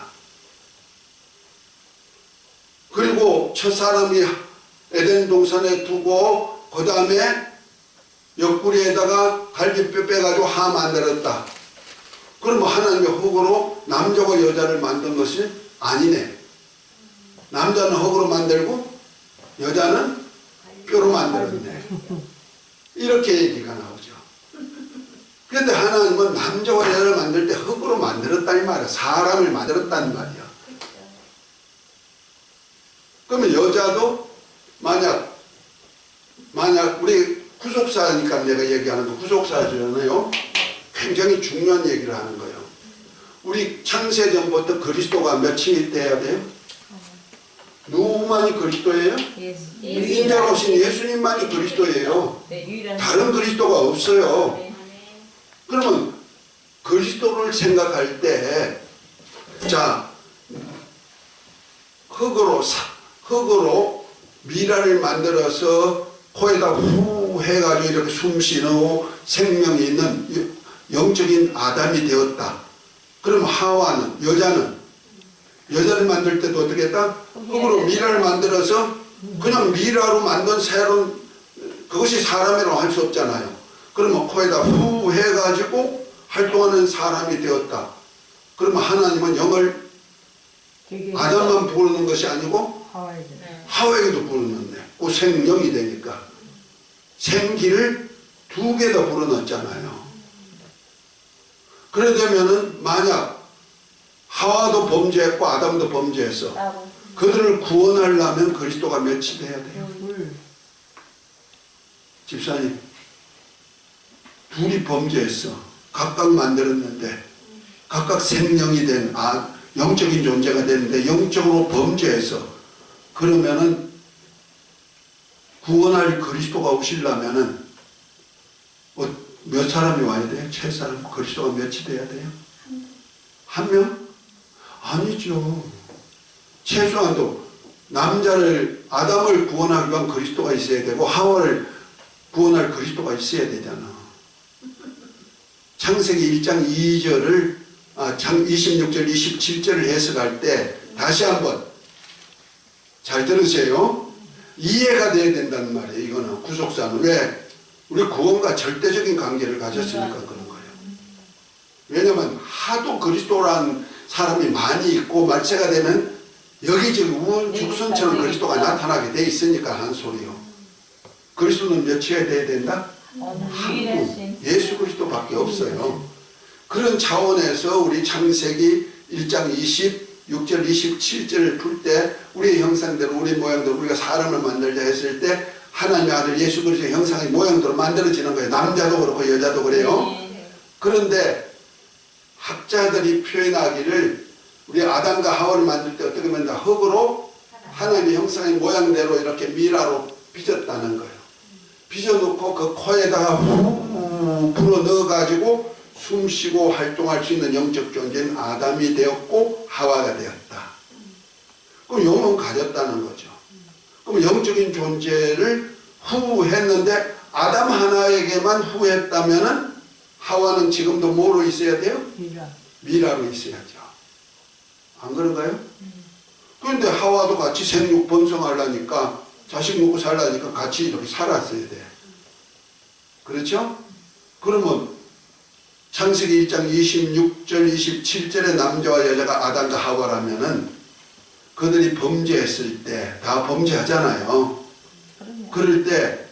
그리고 첫사람이 에덴 동산에 두고 그 다음에 옆구리에다가 갈비뼈 빼가지고 하 만들었다. 그러면 하나님의 흙으로 남자와 여자를 만든 것이 아니네. 남자는 흙으로 만들고 여자는 뼈로 만들었네. 이렇게 얘기가 나오죠. 그런데 하나님은 남자와 여자를 만들 때 흙으로 만들었다는 말이야. 사람을 만들었다는 말이야. 그러면 여자도 만약 우리 구속사니까 내가 얘기하는 거 구속사잖아요. 굉장히 중요한 얘기를 하는 거예요. 우리 창세전부터 그리스도가 몇이 돼야 돼요? 누구만이 그리스도예요? 인자로 오신 예수님만이 그리스도예요. 다른 그리스도가 없어요. 그러면 그리스도를 생각할 때 자, 흙으로 미라를 만들어서 코에다 후 해가지고 이렇게 숨 쉬고 생명이 있는 영적인 아담이 되었다. 그럼 하와는 여자를 만들 때도 어떻게 했다? 흙으로 미라를 만들어서 그냥 미라로 만든 새로운 그것이 사람이라고 할 수 없잖아요. 그러면 코에다 후 해가지고 활동하는 사람이 되었다. 그러면 하나님은 영을 아담만 부르는 것이 아니고 하와에게도 부르는데 그 생명이 되니까 생기를 2개 더 불어넣었잖아요. 그러려면은 만약 하와도 범죄했고 아담도 범죄했어. 그들을 구원하려면 그리스도가 몇이 돼야 돼요? 집사님, 둘이 범죄했어. 각각 만들었는데 각각 생명이 된 영적인 존재가 됐는데 영적으로 범죄해서 그러면은 구원할 그리스도가 오시려면은 몇 사람이 와야 돼요? 7사람. 그리스도가 몇이 돼야 돼요? 1명? 아니죠. 최소한도 아담을 구원하기 위한 그리스도가 있어야 되고 하와를 구원할 그리스도가 있어야 되잖아. 창세기 1장 2절을 26절 27절을 해석할 때 다시 한번 잘 들으세요. 이해가 돼야 된다는 말이에요. 이거는 구속사는 왜? 우리 구원과 절대적인 관계를 가졌으니까 그런 거예요. 왜냐하면 하도 그리스도라는 사람이 많이 있고 말세가 되면 여기저기 우후죽순처럼 그리스도가 나타나게 돼 있으니까 한 소리요. 그리스도는 몇이어야 돼야 된다? 한 예수 그리스도밖에 없어요. 그런 차원에서 우리 창세기 1장 26절 27절을 풀 때 우리의 형상대로 우리 모양대로 우리가 사람을 만들자 했을 때 하나님의 아들 예수 그리스도의 형상의 모양대로 만들어지는 거예요. 남자도 그렇고 여자도 그래요. 그런데 학자들이 표현하기를 우리 아담과 하와를 만들 때 어떻게 만든다? 흙으로 하나님의 형상의 모양대로 이렇게 미라로 빚었다는 거예요. 빚어놓고 그 코에다가 후 불어 넣어가지고 숨쉬고 활동할 수 있는 영적 존재는 아담이 되었고 하와가 되었다. 그럼 영은 가졌다는 거죠. 그럼 영적인 존재를 후했는데 아담 하나에게만 후했다면은 하와는 지금도 뭐로 있어야 돼요? 미라로 있어야죠. 안 그런가요? 그런데 하와도 같이 생육 번성하려니까 자식 먹고 살라니까 같이 이렇게 살았어야 돼. 그렇죠? 그러면 창세기 1장 26절 27절의 남자와 여자가 아담과 하와라면은 그들이 범죄했을 때 다 범죄하잖아요. 그럴 때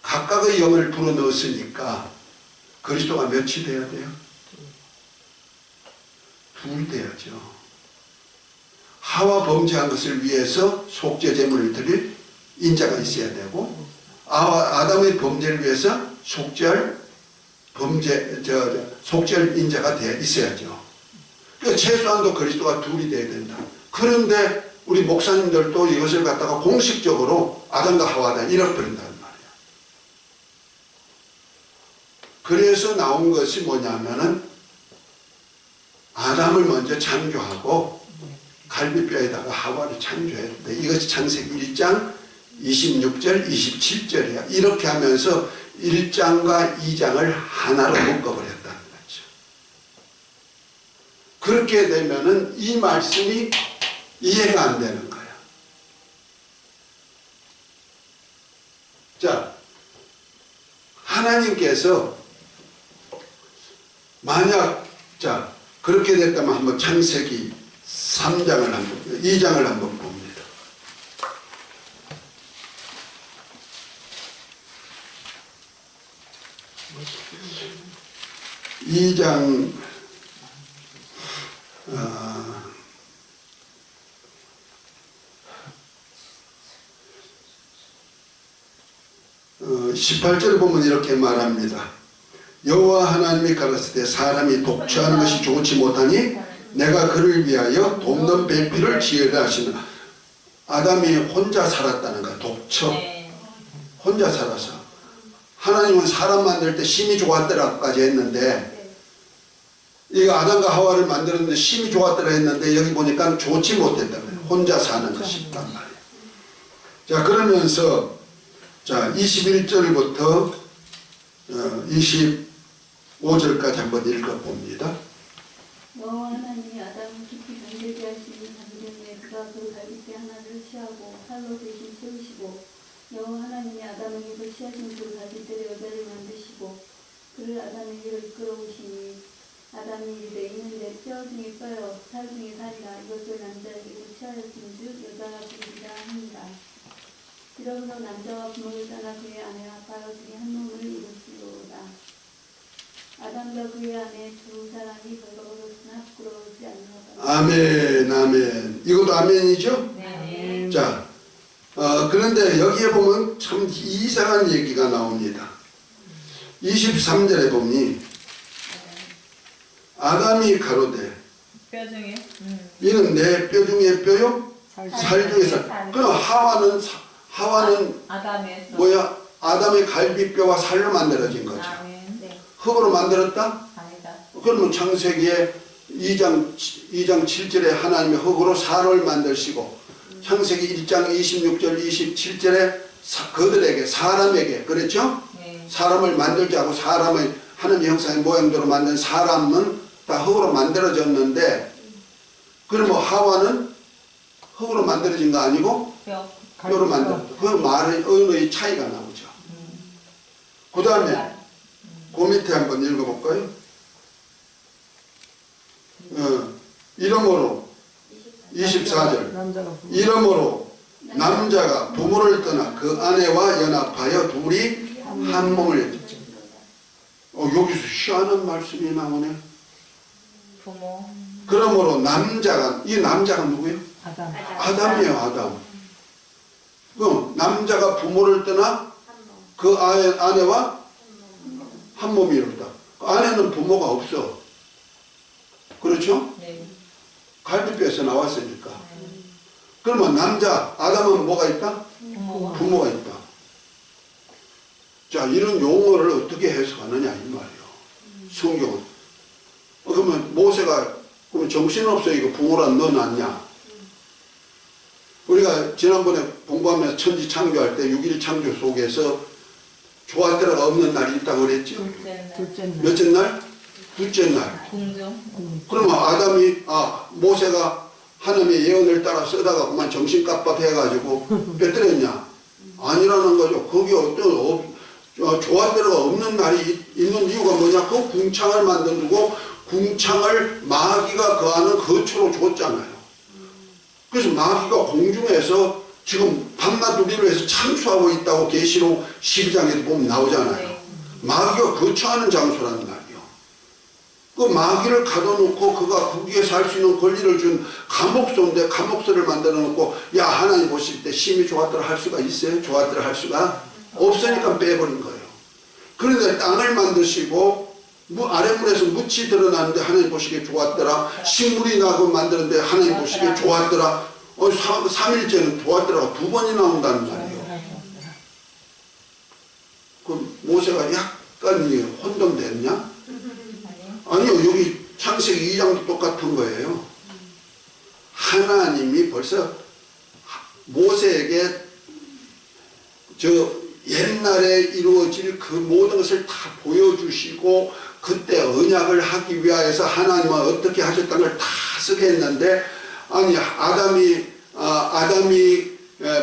각각의 영을 불어넣었으니까 그리스도가 몇이 돼야 돼요? 둘이 돼야죠. 하와 범죄한 것을 위해서 속죄 제물을 드릴 인자가 있어야 되고, 아담의 범죄를 위해서 속죄할 인자가 있어야죠. 그러니까 최소한도 그리스도가 둘이 돼야 된다. 그런데 우리 목사님들도 이것을 갖다가 공식적으로 아담과 하와다 잃어버린다는 말이에요. 그래서 나온 것이 뭐냐면은 아담을 먼저 창조하고 갈비뼈에다가 하와를 창조했는데, 이것이 창세기 1장 26절 27절이야. 이렇게 하면서 1장과 2장을 하나로 묶어버렸다는 거죠. 그렇게 되면은 이 말씀이 이해가 안 되는 거야. 자, 하나님께서 만약 그렇게 됐다면 한번 창세기 2장을 한번 봅니다. 2장 18절을 보면 이렇게 말합니다. 여호와 하나님이 가라사대 사람이 독처하는 것이 좋지 못하니 내가 그를 위하여 돕는 배필을 지으라 하시느라. 아담이 혼자 살았다는 거야. 독처. 혼자 살아서. 하나님은 사람 만들 때 심히 좋았더라까지 했는데, 이거 아담과 하와를 만들었는데 심히 좋았더라 했는데, 여기 보니까 좋지 못했다. 혼자 사는 것이 있단 말이에요. 자, 그러면서 21절부터 25절까지 한번 읽어봅니다. 여호와 하나님이 아담을 깊이 잠들게 하시니 잠들매 그가 그 갈빗대 하나를 취하고 살로 대신 채우시고, 여호와 하나님이 아담에게서 취하신 그 갈빗대로 여자를 만드시고 그를 아담에게로 이끌어오시니, 아담이 이르되 이는 내 뼈 중에 뼈요 살 중에 살이라. 이것을 남자에게로 취하였은즉 여자가 되리라 합니다. 그러므로 남자와 부모를 떠나 그의 아내와 바로 둘이 한 몸을 이루시리로다. 아담과 그의 아내 두 사람이 벌거벗었으나 부끄러워하지 않는다. 아멘, 아멘. 이것도 아멘이죠? 네. 자, 그런데 여기에 보면 참 이상한 얘기가 나옵니다. 23절에 보니 아담이 가로되 뼈 중에 이는 내 뼈 중에 뼈요 살 중에 살. 그럼 하와는 아담에서 뭐야? 아담의 갈비뼈와 살로 만들어진 거죠. 아멘. 네. 흙으로 만들었다? 아니다. 그러면 창세기에 2장 7절에 하나님이 흙으로 사람을 만드시고, 창세기 1장 26절 27절에 그들에게 사람에게 그랬죠? 네. 사람을 만들자 하고 사람의 하나님의 형상의 모양대로 만든 사람은 다 흙으로 만들어졌는데, 그러면 하와는 흙으로 만들어진 거 아니고 뼈로 만들어졌다. 그 말의 언어의 차이가 나오죠. 그 다음에 그 밑에 한번 읽어볼까요? 이러므로 24절 이러므로 남자가 부모를 떠나 그 아내와 연합하여 둘이 한 몸을 했죠. 여기서 희한한 말씀이 나오네. 부모. 그러므로 남자가, 이 남자가 누구예요? 아담. 아담이에요. 아담. 그럼 남자가 부모를 떠나 그 아내와 한 몸이 이루다. 그 아내는 부모가 없어. 그렇죠? 네. 갈비뼈에서 나왔으니까. 그러면 남자 아담은 뭐가 있다? 부모가 있다. 자, 이런 용어를 어떻게 해석하느냐 이 말이에요. 성경은. 그러면 모세가 그러면 정신없어 이거 부모란 넣어놨냐? 우리가 지난번에 공부하면서 천지 창조할 때 6일 창조 속에서 좋아할 때가 없는 날이 있다고 그랬죠? 둘째 날. 몇째 날? 둘째 날. 궁중. 그러면 모세가 하나님의 예언을 따라 쓰다가 그만 정신 깜빡해가지고 뺏더랬냐? 아니라는 거죠. 거기 어떤 좋아할 때가 없는 날이 있는 이유가 뭐냐? 그 궁창을 만들고 궁창을 마귀가 거하는 거처로 줬잖아요. 그래서 마귀가 공중에서 지금 밤낮 우리로 해서 참수하고 있다고 계시록 12장에도 보면 나오잖아요. 마귀가 거처하는 장소라는 말이요. 그 마귀를 가둬놓고 그가 거기에 살 수 있는 권리를 준 감옥소인데 감옥소를 만들어 놓고 야 하나님 보실 때 심히 좋았더라 할 수가 있어요? 좋았더라 할 수가 없으니까 빼버린 거예요. 그런데 땅을 만드시고 아랫물에서 묻이 드러나는데 하나님 보시기에 좋았더라. 식물이 나고 만드는데 하나님 보시기에 좋았더라. 3일째는 좋았더라가 2번이 나온다는 말이에요. 그 모세가 약간 혼돈됐냐? 아니요, 여기 창세기 2장도 똑같은 거예요. 하나님이 벌써 모세에게 저 옛날에 이루어질 그 모든 것을 다 보여주시고 그때 언약을 하기 위하여서 하나님은 어떻게 하셨다는 걸 다 쓰게 했는데 아니 아담이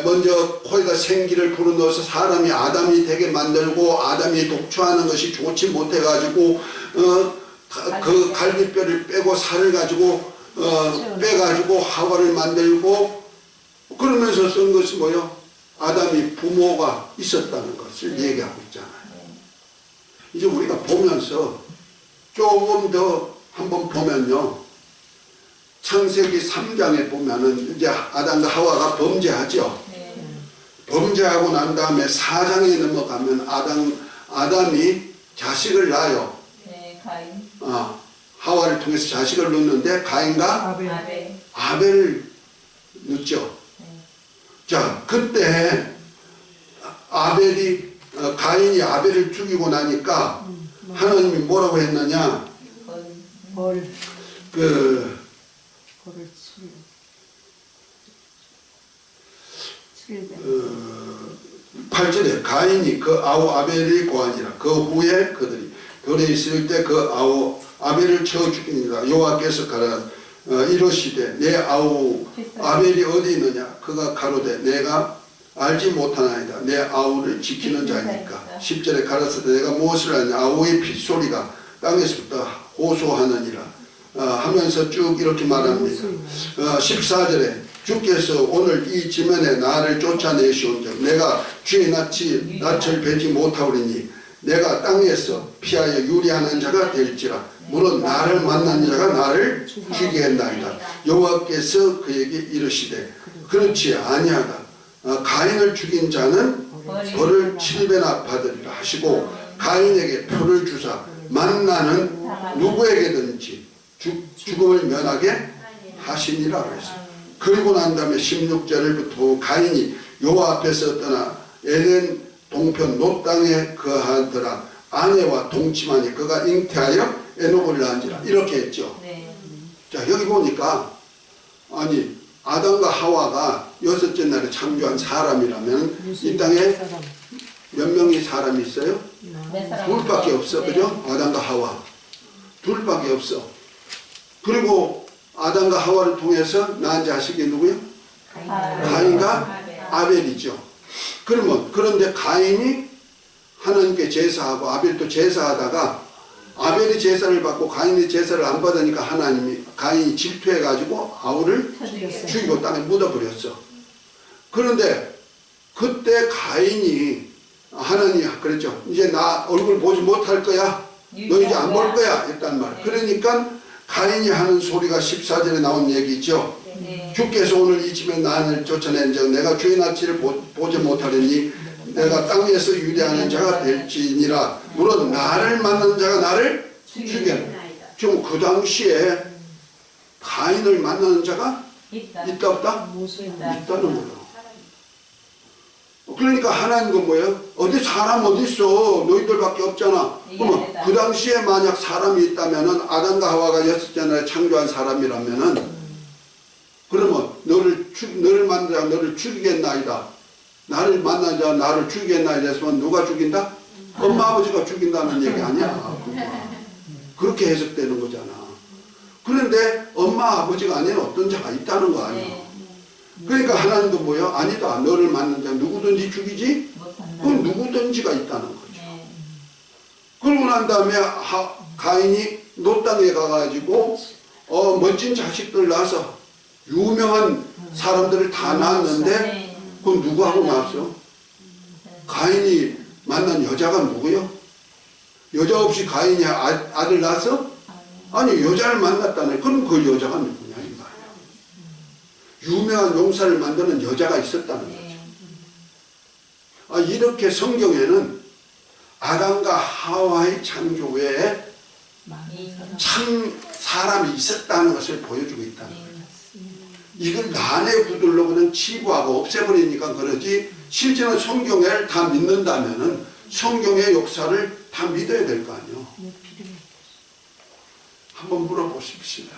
먼저 코에다 생기를 불어넣어서 사람이 아담이 되게 만들고 아담이 독초하는 것이 좋지 못해가지고 그 갈비뼈를 빼고 살을 가지고 빼가지고 하와를 만들고 그러면서 쓴 것이 뭐요? 아담이 부모가 있었다는 것을 얘기하고 있잖아요. 이제 우리가 보면서 조금 더 한번 보면요. 창세기 3장에 보면은 이제 아담과 하와가 범죄하죠. 범죄하고 난 다음에 4장에 넘어가면 아담이 자식을 낳아요. 가인. 하와를 통해서 자식을 낳는데 가인과 아벨을 낳죠. 자, 그때 가인이 아벨을 죽이고 나니까 하나님이 뭐라고 했느냐? 벌을 8절에 가인이 그 아우 아벨이 고하니라. 그 후에 그들이 들에 있을 때 그 아우 아벨을 쳐 죽이니라. 여호와께서 가라 이르시되 내 아우 아벨이 어디 있느냐? 그가 가로되 내가 알지 못하나이다. 내 아우를 지키는 자니까. 10절에 가라사대 내가 무엇을 하냐? 아우의 핏소리가 땅에서부터 호소하느니라 하면서 쭉 이렇게 말합니다. 14절에 주께서 오늘 이 지면에 나를 쫓아내시온즉 내가 주의 낯을 뵈지 못하오리니 내가 땅에서 피하여 유리하는 자가 될지라. 물론 나를 만난 자가 나를 죽이겠나이다. 여호와께서 그에게 이르시되 그렇지 아니하다. 가인을 죽인 자는 벌을 7배나 받으리라 하시고 가인에게 표를 주사 만나는 누구에게든지 죽음을 면하게 하시니라 그랬어요. 그리고 난 다음에 16절부터 가인이 여호와 앞에서 떠나 에덴 동편 놋 땅에 거하더라. 아내와 동침하니 그가 잉태하여 에녹을 낳은지라. 이렇게 했죠. 자, 여기 보니까 아니 아담과 하와가 6째 날에 창조한 사람이라면 이 땅에 몇 명의 사람이 있어요? 둘밖에 없어. 그죠? 아담과 하와 둘밖에 없어. 그리고 아담과 하와를 통해서 낳은 자식이 누구요? 가인과 아벨이죠. 그런데 가인이 하나님께 제사하고 아벨도 제사하다가 아벨이 제사를 받고 가인이 제사를 안 받으니까 하나님이 가인이 질투해가지고 아우를 죽이고 땅에 묻어버렸어. 그런데 그때 가인이 하나님 그랬죠. 이제 나 얼굴 보지 못할 거야. 너 이제 안 볼 거야. 했단 말. 그러니까 가인이 하는 소리가 14절에 나온 얘기죠. 주께서 오늘 이 집에 나를 쫓아낸 적 내가 주의 낯을 보지 못하리니 내가 땅에서 유리하는 자가 될지니라. 물론 나를 만난 자가 나를 죽이겠나이다. 지금 그 당시에 가인을 만나는 자가 있다 없다? 있다는 거예요. 그러니까 하나님은 뭐예요? 어디 사람 어디 있어? 너희들밖에 없잖아. 그러면 그 당시에 만약 사람이 있다면은 아담과 하와가 6째 날에 창조한 사람이라면은 그러면 너를 만난 자 너를 죽이겠나이다. 나를 만난 자 나를 죽이겠나이다 했으면 누가 죽인다? 엄마 아버지가 죽인다는 얘기 아니야. 그렇게 해석되는 거잖아. 그런데 엄마 아버지가 아닌 어떤 자가 있다는 거 아니야. 그러니까 하나님도 뭐예요? 아니다. 너를 만난 자 누구든지 죽이지? 그건 누구든지가 있다는 거죠. 그러고 난 다음에 가인이 노 땅에 가가지고 멋진 자식들 낳아서 유명한 사람들을 다 낳았는데 그건 누구하고 낳았어? 가인이 만난 여자가 누구요? 여자 없이 가인이 아들 낳았어? 아니 여자를 만났다네. 그럼 그 여자가 누구냐 이 말이야. 유명한 용사를 만드는 여자가 있었다는 거죠. 네. 이렇게 성경에는 아담과 하와의 창조 외에 참 사람이 있었다는 것을 보여주고 있다는 거예요. 이걸 난의 구들로 그냥 치부하고 없애버리니까 그러지, 실제는 성경을 다 믿는다면은 성경의 역사를 다 믿어야 될 거 아니에요. 한번 물어보십시다.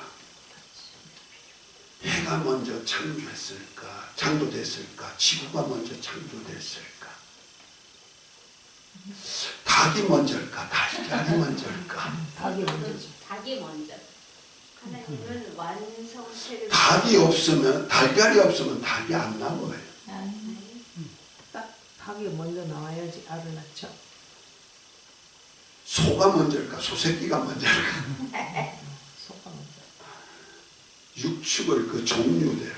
해가 먼저 창조했을까? 창조됐을까? 지구가 먼저 창조됐을까? 닭이 먼저일까? 달걀이 먼저일까? 닭이 먼저지. 닭이 먼저. 하나님은 완성체를 닭이 없으면, 달걀이 없으면 닭이 안 나와요. 딱 닭이 먼저 나와야지 알을 낳죠. 소가 먼저일까? 소새끼가 먼저일까? 소가 먼저. 육축을 그 종류대로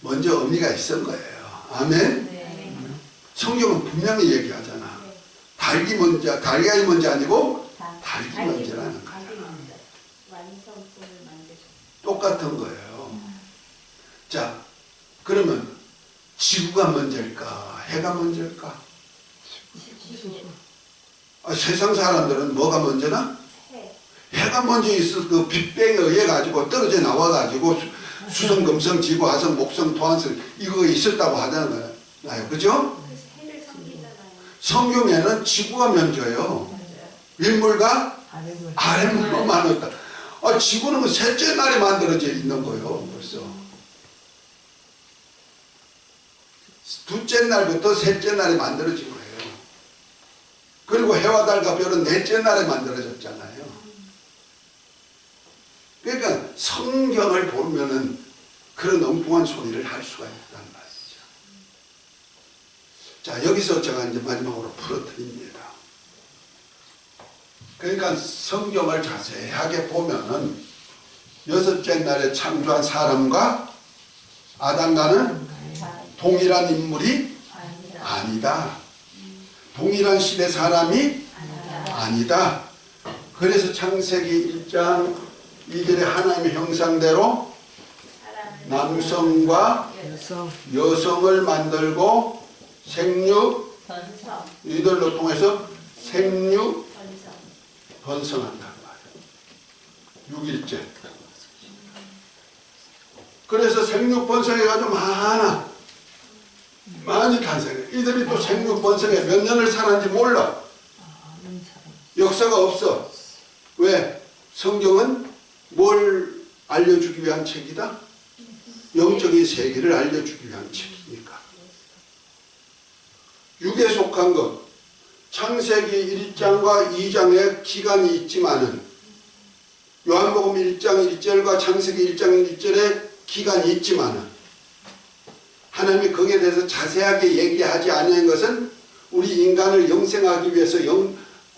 먼저 의미가 있은 거예요. 아멘? 네. 성경은 분명히 얘기하잖아. 달걀이 먼저 아니고 닭이 먼저라는 거야. 닭이 먼저. 완성체를 만드셨어요. 똑같은 거예요. 자, 그러면 지구가 먼저일까? 해가 먼저일까? 세상 사람들은 뭐가 먼저나? 해가 먼저 있어서 그 빅뱅에 의해 가지고 떨어져 나와 가지고 수성, 금성, 지구, 화성, 목성, 토한성 이거 있었다고 하잖아요. 그죠? 그 해를 섬기잖아요. 성경에는 지구가 먼저예요. 윗물과 아랫물로만 왔다. 지구는 그 셋째 날에 만들어져 있는 거예요. 벌써. 둘째 날부터 셋째 날에 만들어진 거예요. 그리고 해와 달과 별은 넷째 날에 만들어졌잖아요. 그러니까 성경을 보면은 그런 엉뚱한 소리를 할 수가 있다는 말이죠. 자, 여기서 제가 이제 마지막으로 풀어드립니다. 그러니까 성경을 자세하게 보면은 여섯째 날에 창조한 사람과 아담과는 동일한 인물이 아니다. 동일한 시대 사람이 아니다. 그래서 창세기 1장 2절에 하나님의 형상대로 남성과 여성을 만들고 생육, 이들로 통해서 생육, 번성한다는 말이에요. 6일째. 그래서 생육 번성해가지고 많이 탄생해. 이들이 또 생육 번성해 몇 년을 살았는지 몰라. 역사가 없어. 왜? 성경은 뭘 알려주기 위한 책이다? 영적인 세계를 알려주기 위한 책이니까. 6에 속한 것. 창세기 1장과 2장에 기간이 있지만은 요한복음 1장 1절과 창세기 1장 1절에 기간이 있지만은 하나님이 거기에 대해서 자세하게 얘기하지 않은 것은 우리 인간을 영생하기 위해서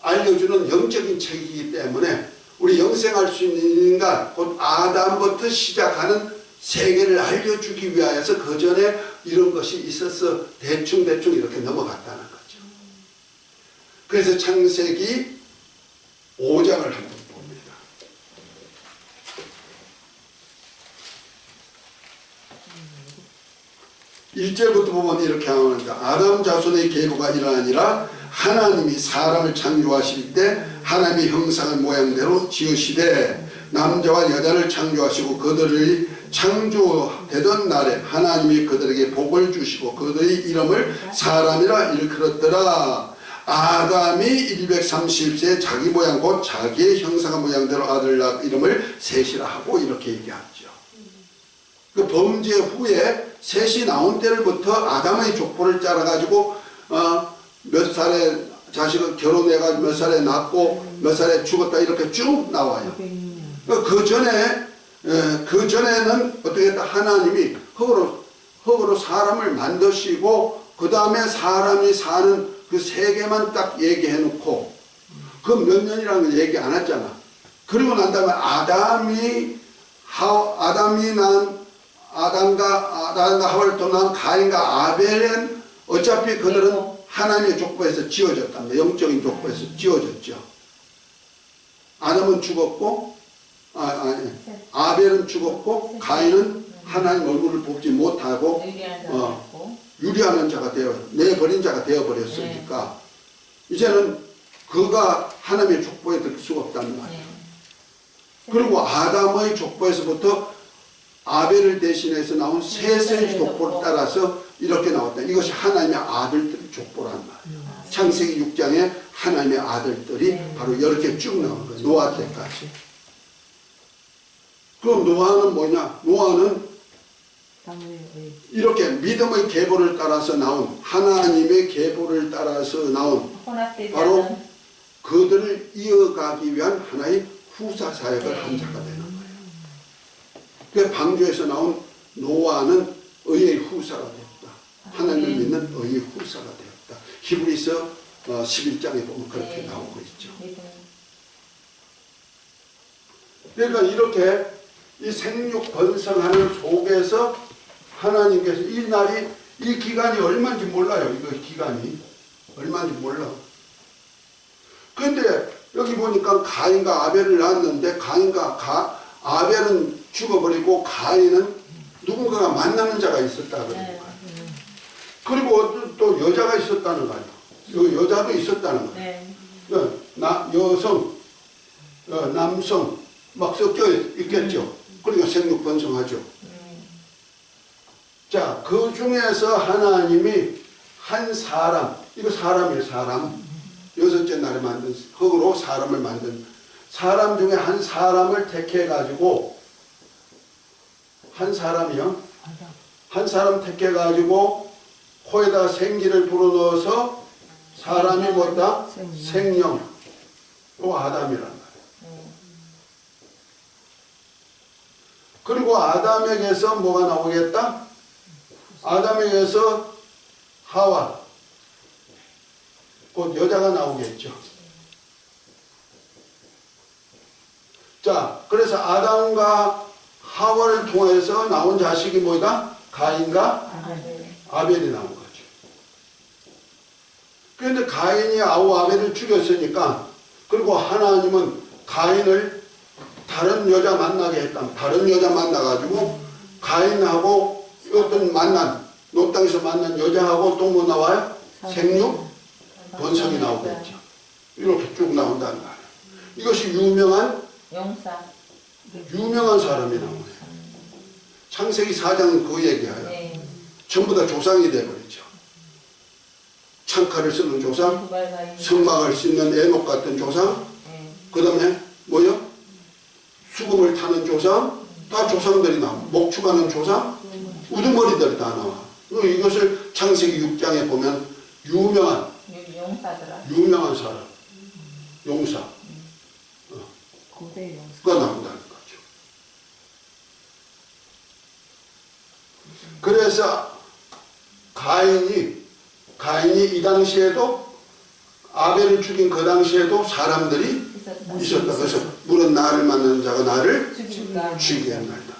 알려주는 영적인 책이기 때문에 우리 영생할 수 있는 인간, 곧 아담부터 시작하는 세계를 알려주기 위하여서 그 전에 이런 것이 있어서 대충 이렇게 넘어갔다는 거죠. 그래서 창세기 5장을 한번 봅니다. 1절부터 보면 이렇게 나옵니다. 아담 자손의 계보가 일어나니라 하나님이 사람을 창조하실 때 하나님의 형상의 모양대로 지으시되 남자와 여자를 창조하시고 그들이 창조되던 날에 하나님이 그들에게 복을 주시고 그들의 이름을 사람이라 일컬었더라. 아담이 130세에 자기 모양 곧 자기의 형상의 모양대로 아들 낳아 이름을 셋이라 하고 이렇게 얘기하죠. 그 범죄 후에 셋이 나온 때부터 아담의 족보를 짜라가지고 몇 살에 자식을 결혼해가지고 몇 살에 낳고 몇 살에 죽었다 이렇게 쭉 나와요. 그 전에는 어떻게 했다? 하나님이 흙으로 사람을 만드시고 그 다음에 사람이 사는 그 세계만 딱 얘기해 놓고 그 몇 년이라는 걸 얘기 안 했잖아. 그리고 난 다음에 아담이 난 아담과 하와를 또 난 가인과 아벨은 어차피 그들은 하나님의 족보에서 지어졌답니다. 영적인 족보에서 지어졌죠. 아담은 죽었고 아벨은 죽었고 가인은 하나님 얼굴을 보지 못하고 유리한 자가 있고 유리하는 자가 내버린 자가 되어버렸으니까 이제는 그가 하나님의 족보에 들 수가 없다는 말이에요. 그리고 아담의 족보에서부터 아벨을 대신해서 나온 셋의 족보를 따라서 이렇게 나왔다. 이것이 하나님의 아들들의 족보란 말이에요. 창세기 6장에 하나님의 아들들이 바로 이렇게 쭉 나온 거예요. 노아 때까지. 그럼 노아는 뭐냐? 노아는 이렇게 믿음의 계보를 따라서 나온 하나님의 계보를 따라서 나온 바로 그들을 이어가기 위한 하나의 후사 사역을 한 자가 되는 거예요. 그 방주에서 나온 노아는 의의 후사가 되었다. 하나님을 믿는 의의 후사가 되었다. 히브리서 11장에 보면 그렇게 나오고 있죠. 그러니까 이렇게 이 생육 번성하는 속에서 하나님께서 이 날이 이 기간이 얼마인지 몰라요. 이거 기간이 얼마인지 몰라. 그런데 여기 보니까 가인과 아벨을 낳았는데 가인과 아벨은 죽어버리고 가인은 누군가가 만나는 자가 있었다 그러니까. 그리고 또 여자가 있었다는 거 아니에요. 여자도 있었다는 거예요. 여성, 남성 막 섞여 있겠죠. 그러니까 생육 번성하죠. 자, 그 중에서 하나님이 한 사람, 이거 사람이에요, 사람. 여섯째 날에 만든, 흙으로 사람을 만든 사람 중에 한 사람을 택해가지고, 한 사람이요. 한 사람 택해가지고, 코에다 생기를 불어넣어서 사람이 뭐다? 생명. 또 아담이란 말이에요. 그리고 아담에게서 뭐가 나오겠다? 아담에게서 하와, 곧 여자가 나오겠죠. 자, 그래서 아담과 하와를 통해서 나온 자식이 뭐다? 가인과 아벨이 나온 거죠. 그런데 가인이 아벨을 죽였으니까, 그리고 하나님은 가인을 다른 여자 만나게 했다. 다른 여자 만나가지고 가인하고 어떤 만난, 노 땅에서 만난 여자하고 또 뭐 나와요? 생육 번성이 나오겠죠. 이렇게 쭉 나온다는 말이에요. 이것이 유명한 사람이 나오네요. 창세기 4장은 그 얘기예요. 전부 다 조상이 되어버리죠. 창칼을 쓰는 조상, 성막을 씻는 에녹 같은 조상, 그 다음에 뭐요? 수금을 타는 조상, 다 조상들이 나와. 목축하는 조상, 우두머리들이 다 나와. 이것을 창세기 6장에 보면 유명한 사람, 용사, 그가 나온다는 거죠. 그래서 가인이 이 당시에도 아벨을 죽인 그 당시에도 사람들이 있었다. 그래서 물은 나를 만나는 자가 나를 죽이게 한다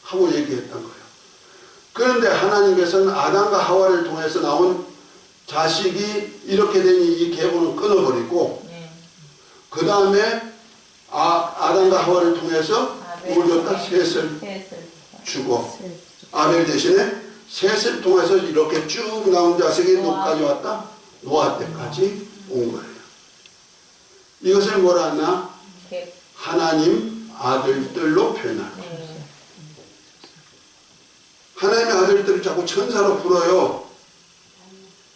하고 얘기했던 거예요. 그런데 하나님께서는 아담과 하와를 통해서 나온 자식이 이렇게 되니 이 계보는 끊어버리고 그 다음에 아담과 하와를 통해서 뭘 줬다? 셋을 주고 아벨 대신에 셋을 통해서 이렇게 쭉 나온 자식이 누구까지 왔다? 노아 때까지 온 거예요. 이것을 뭐라 하나? 하나님 아들들로 표현하는 거예요. 하나님의 아들들을 자꾸 천사로 불어요.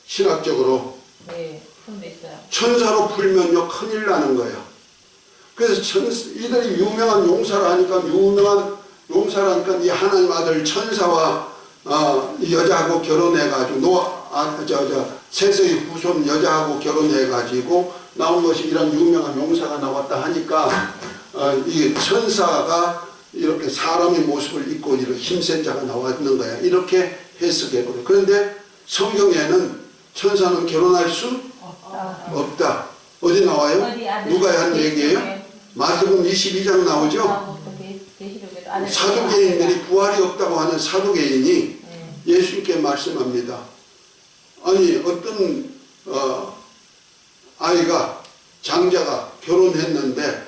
신학적으로. 천사로 풀면요 큰일 나는 거예요. 그래서 이들이 유명한 용사를 하니까 이 하나님 아들 천사와 이 여자하고 결혼해가지고 셋의 후손 여자하고 결혼해가지고 나온 것이 이런 유명한 용사가 나왔다 하니까 이 천사가 이렇게 사람의 모습을 입고 이렇게 힘센 자가 나왔는 거야. 이렇게 해석해버려. 그런데 성경에는 천사는 결혼할 수 없다. 어디 나와요? 누가 한 얘기예요? 마태복음 22장 나오죠? 사두개인들이 부활이 없다고 하는 사두개인이 예수님께 말씀합니다. 아니 어떤 아이가 장자가 결혼했는데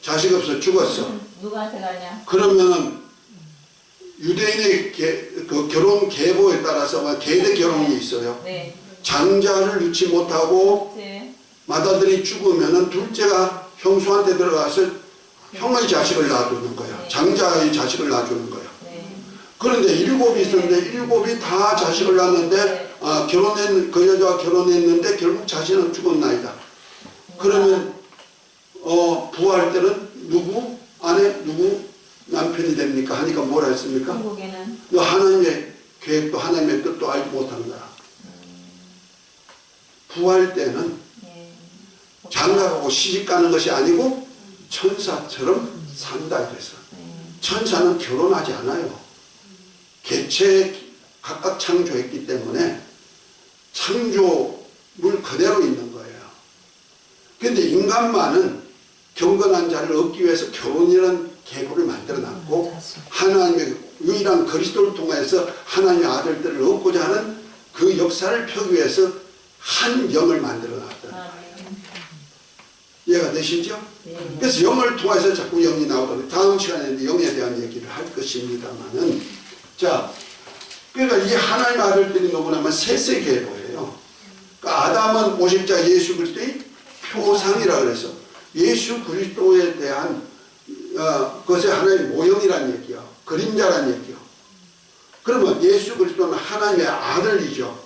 자식 없어 죽었어. 누구한테 가냐? 그러면은 유대인의 그 결혼 계보에 따라서 계대 결혼이 있어요. 네. 장자를 낳지 못하고 그치. 맏아들이 죽으면은 둘째가 형수한테 들어가서 형의 자식을 낳아주는 거예요. 장자의 자식을 낳아주는 거예요. 네. 그런데 일곱이 있었는데 일곱이 다 자식을 낳았는데 그 여자와 결혼했는데 결국 자신은 죽었나이다. 그러면 부활 때는 누구 아내 누구 남편이 됩니까? 하니까 뭐라 했습니까? 한국에는 너 하나님의 계획도 하나님의 뜻도 알지 못하는 거야. 부활 때는 예. 장가가고 시집 가는 것이 아니고 천사처럼 산다 이랬어. 천사는 결혼하지 않아요. 개체에 각각 창조했기 때문에 창조물 그대로 있는 거예요. 그런데 인간만은 경건한 자를 얻기 위해서 결혼이라는 계보를 만들어놨고 하나님의 유일한 그리스도를 통해서 하나님의 아들들을 얻고자 하는 그 역사를 펴기 위해서 한 영을 만들어놨다. 이해가 되시죠? 네. 그래서 영을 통해서 자꾸 영이 나오더라고요. 다음 시간에 영에 대한 얘기를 할 것입니다만은, 자, 그러니까 이 하나님의 아들들이 누구냐면 셋의 계보예요. 그러니까 아담은 오십자 예수 그리스도의 표상이라 그래서 예수 그리스도에 대한 그것이 하나님의 모형이란 얘기야. 그림자란 얘기야. 그러면 예수 그리스도는 하나님의 아들이죠.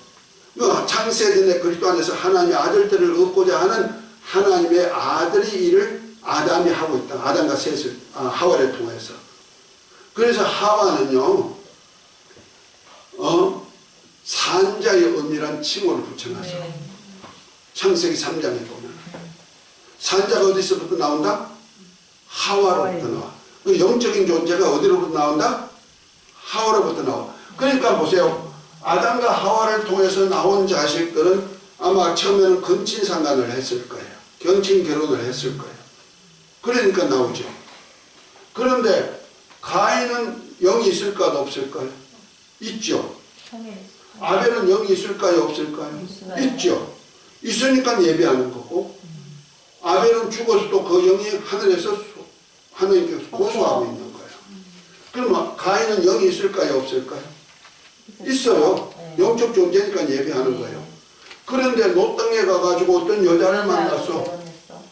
창세전에 그리스도 안에서 하나님의 아들들을 얻고자 하는 하나님의 아들의 일을 아담이 하고 있다. 아담과 셋을 하와를 통해서. 그래서 하와는요 산자의 의미란 칭호를 붙여놨어요. 네. 창세기 3장에 보면 산자가 어디서부터 나온다? 하와로부터 나와. 그 영적인 존재가 어디로부터 나온다? 하와로부터 나와. 그러니까 보세요. 아담과 하와를 통해서 나온 자식들은 아마 처음에는 근친상간을 했을 거예요. 견친 결혼을 했을 거예요. 그러니까 나오죠. 그런데 가인은 영이 있을까요? 없을까요? 있죠. 아벨은 영이 있을까요? 없을까요? 있죠. 있으니까 예배하는 거고 아벨은 죽어서도 그 영이 하늘에서 하나님께서 고소하고 있는 거예요. 그러면 가인은 영이 있을까요? 없을까요? 있어요. 영적 존재니까 예배하는 거예요. 그런데 노땅에 가가지고 어떤 여자를 만났어.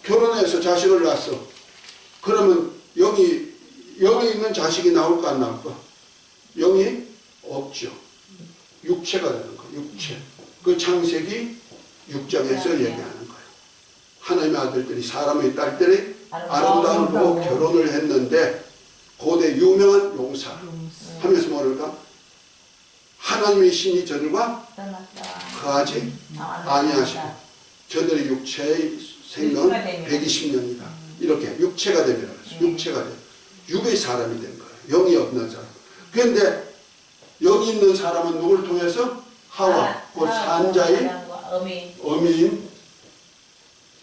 결혼해서 자식을 낳았어. 그러면 영이 있는 자식이 나올까 안 나올까? 영이 없죠. 육체가 되는 거예요. 육체. 그 창세기 6장에서 얘기하는 거예요. 하나님의 아들들이 사람의 딸들이 아름다운 로 결혼을 했는데 고대 유명한 용사 하면서 뭐랄까? 하나님의 신이 저들과 거하지 아니하시고 저들의 육체의 생명 120년이다. 이렇게 육체가 되면 육체가 돼. 육의 사람이 된 거예요. 영이 없는 사람. 그런데 영이 있는 사람은 누구를 통해서? 하와, 그 산자의 어미인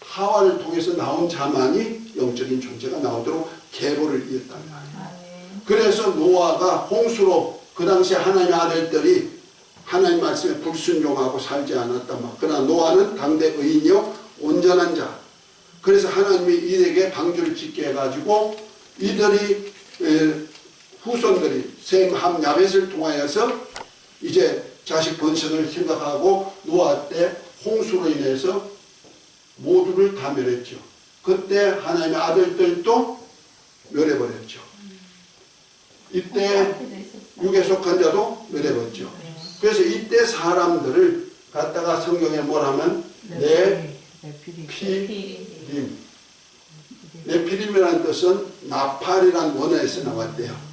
하와를 통해서 나온 자만이 영적인 존재가 나오도록 계보를 이었단 말이에요. 그래서 노아가 홍수로 그 당시에 하나님의 아들들이 하나님 말씀에 불순종하고 살지 않았단 말이에요. 그러나 노아는 당대 의인이요 온전한 자. 그래서 하나님이 이들에게 방주를 짓게 해가지고 이들이 후손들이 셈, 함, 야벳을 통하여서 이제 자식 번성을 생각하고 노아 때 홍수로 인해서 모두를 다 멸했죠. 그때 하나님의 아들들도 멸해버렸죠. 이때 육에 속한 자도 멸해버렸죠. 그래서 이때 사람들을 갖다가 성경에 뭐라면 네피림. 네피림이라는 뜻은 나팔이라는 원어에서 나왔대요.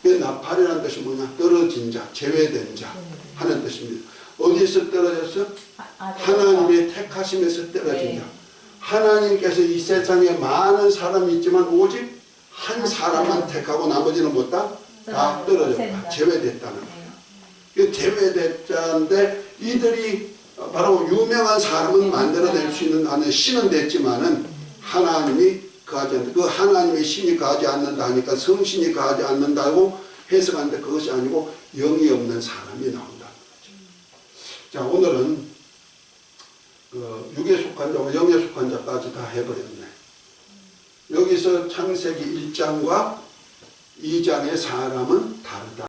그 나팔이라는 뜻이 뭐냐? 떨어진 자, 제외된 자 하는 뜻입니다. 어디서 떨어졌어? 하나님의 택하심에서 떨어진 자. 하나님께서 이 세상에 많은 사람이 있지만 오직 한 사람만 택하고 나머지는 뭐다? 다 떨어졌다. 제외됐다는 거예요. 제외됐자인데 이들이 바로 유명한 사람은 만들어낼 수 있는 안에 신은 됐지만은 하나님이 거하지 않는다. 그 하나님의 신이 거하지 않는다 하니까 성신이 거하지 않는다고 해석하는데 그것이 아니고 영이 없는 사람이 나온다는 거죠. 자, 오늘은 그 육에 속한 자와 영에 속한 자까지 다 해버렸네. 여기서 창세기 1장과 2장의 사람은 다르다.